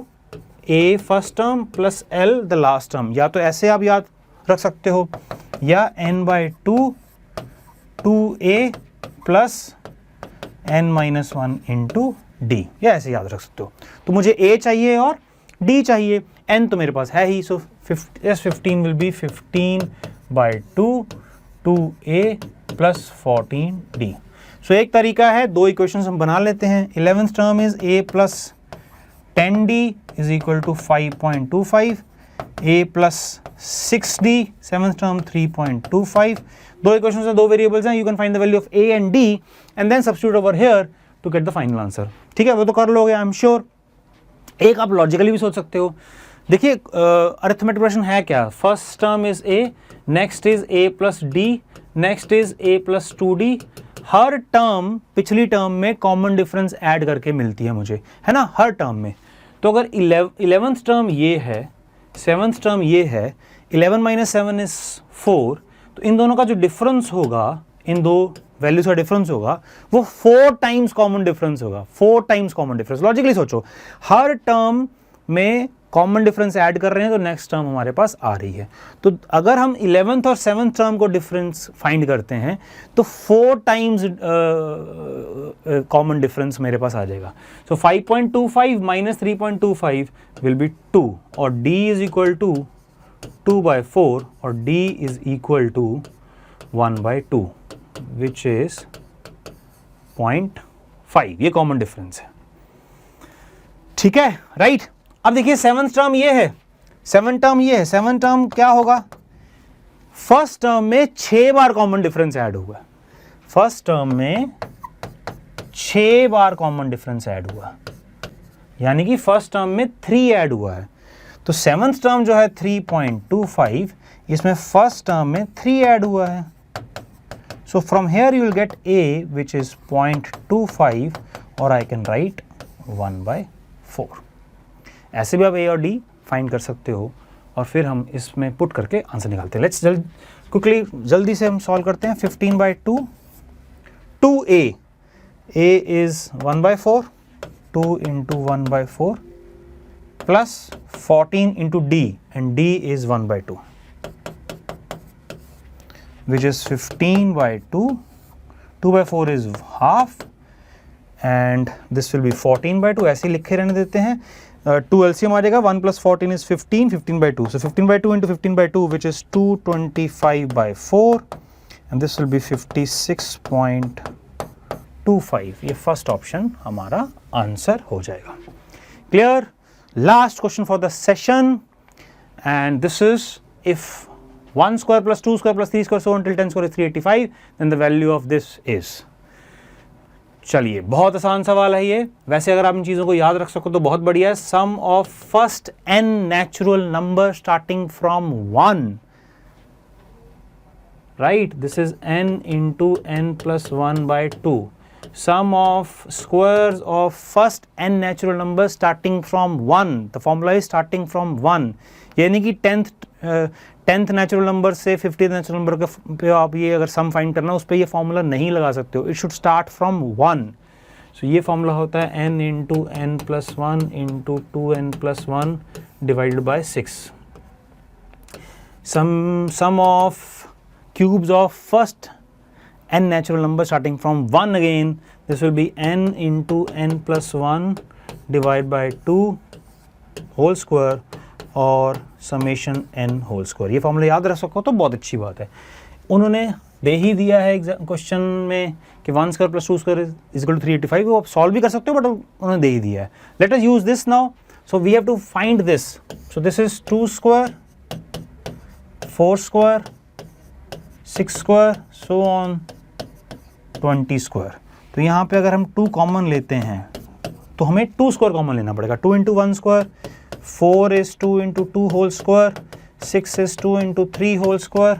A first term plus L the last term, या तो ऐसे आप याद रख सकते हो या n/2 2a plus n-1 into D, या ऐसे याद रख सकते हो। तो मुझे a चाहिए और d चाहिए, n तो मेरे पास है ही, सो S15 will be 15/2 2a plus 14d। सो एक तरीका है, 2 इक्वेशंस हम बना लेते हैं। 11th term is a plus 10d is equal to 5.25, a plus 6d, 7th term 3.25. 2 equations हैं, 2 variables हैं, you can find the value of a and d and then substitute over here to get the final answer. ठीक है, वो तो कर लोगे, I am sure। एक आप लॉजिकली भी सोच सकते हो। देखिए अरिथमेटिक प्रोग्रेशन है क्या, first term is a, next is a plus d, next is a plus 2d। Her term पिछली टर्म में कॉमन डिफरेंस ऐड करके मिलती है मुझे, है ना, हर टर्म में। तो अगर 11th टर्म ये है, 7th टर्म ये है, 11 माइनस 7 इज 4, तो इन दोनों का जो डिफरेंस होगा, इन दो वैल्यूज का डिफरेंस होगा, वो 4 टाइम्स कॉमन डिफरेंस होगा, 4 टाइम्स कॉमन डिफरेंस। लॉजिकली सोचो, हर टर्म में कॉमन डिफरेंस ऐड कर रहे हैं तो नेक्स्ट टर्म हमारे पास आ रही है। तो अगर हम 11th और 7th टर्म को डिफरेंस फाइंड करते हैं तो 4 टाइम्स कॉमन डिफरेंस मेरे पास आ जाएगा। सो 5.25 माइनस 3.25 विल बी 2 और d इज इक्वल टू 2/4 और d is equal to 1/2 which is 0.5। ये कॉमन डिफरेंस है, ठीक है, राइट। अब देखिए 7th टर्म ये है, 7th टर्म ये है, 7th टर्म क्या होगा, फर्स्ट टर्म में 6 बार कॉमन डिफरेंस ऐड हुआ, फर्स्ट टर्म में 6 बार कॉमन डिफरेंस ऐड हुआ, यानी कि फर्स्ट टर्म में 3 ऐड हुआ है। तो 7th टर्म जो है 3.25, इसमें फर्स्ट टर्म में 3 ऐड हुआ है। So from here you will get a which is 0.25 और आई कैन राइट 1/4। ऐसे भी आप a और d फाइंड कर सकते हो और फिर हम इसमें पुट करके आंसर निकालते हैं। लेट्स क्विकली जल्दी से हम सॉल्व करते हैं। 15/2 2a, a is 1/4, 2 into 1/4 plus 14 into d and d is 1/2 which is 15/2, 2/4 is half and this will be 14/2, ऐसे लिखे रहने देते हैं। 2 LCM आ जाएगा, 1 plus 14 is 15, 15/2, so 15/2 into 15/2 which is 225/4 and this will be 56.25। ये फर्स्ट ऑप्शन हमारा answer हो जाएगा। Clear. Last question for the session and this is if 1 square plus 2 square plus 3 square so until 10 square is 385 then the value of this is। चलिए बहुत आसान सवाल है ये, वैसे अगर आप इन चीज़ों को याद रख सको तो बहुत बढ़िया है। Sum of first n natural number starting from 1, right, this is n into n plus 1/2। sum of squares of first n natural numbers starting from 1. The formula is starting from 1. यानी कि 10th नेचुरल नंबर से 50th natural number पे आप ये अगर sum find करना उस पर ये फॉर्मूला नहीं लगा सकते हो. It should start from 1. सो ये फॉर्मूला होता है n into n plus 1 into 2n plus 1 divided by 6. Sum of cubes of first n natural number starting from 1 again, this will be n into n plus 1 divided by 2 whole square और summation n whole square. ये formula याद रख सको तो बहुत अच्छी बात है. उन्होंने दे ही दिया है क्वेश्चन में कि 1 square plus 2 square is equal to 385. वो आप सॉल्व भी कर सकते हो बट उन्होंने दे ही दिया है. Let us use this now. So we have to find this. So this is 2 square, 4 square, 6 square, so on 20 square. तो यहाँ पे अगर हम 2 कॉमन लेते हैं तो हमें 2 स्क्वायर कॉमन लेना पड़ेगा. 2 into 1 square, 4 is 2 into 2 whole square, 6 is 2 into 3 whole square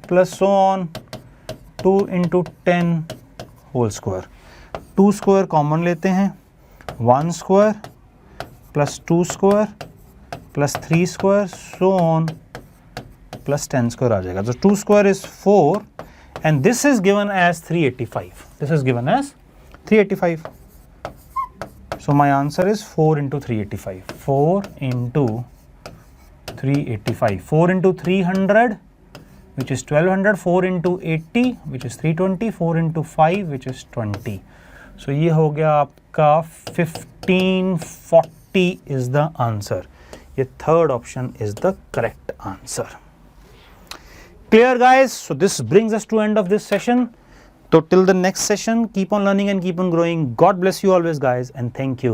plus so on 2 into 10 whole square. 2 square common लेते हैं, 1 square plus 2 square plus 3 square so on plus 10 square आ जाएगा. तो 2 square is 4 and this is given as 385. This is given as 385. So my answer is 4 into 385. 4 into 385. 4 into 300 which is 1200. 4 into 80 which is 320. 4 into 5 which is 20. So ये हो गया आपका 1540 is the answer. ये third option is the correct answer. Clear guys? So this brings us to end of this session. So till the next session, keep on learning and keep on growing. God bless you always guys and thank you.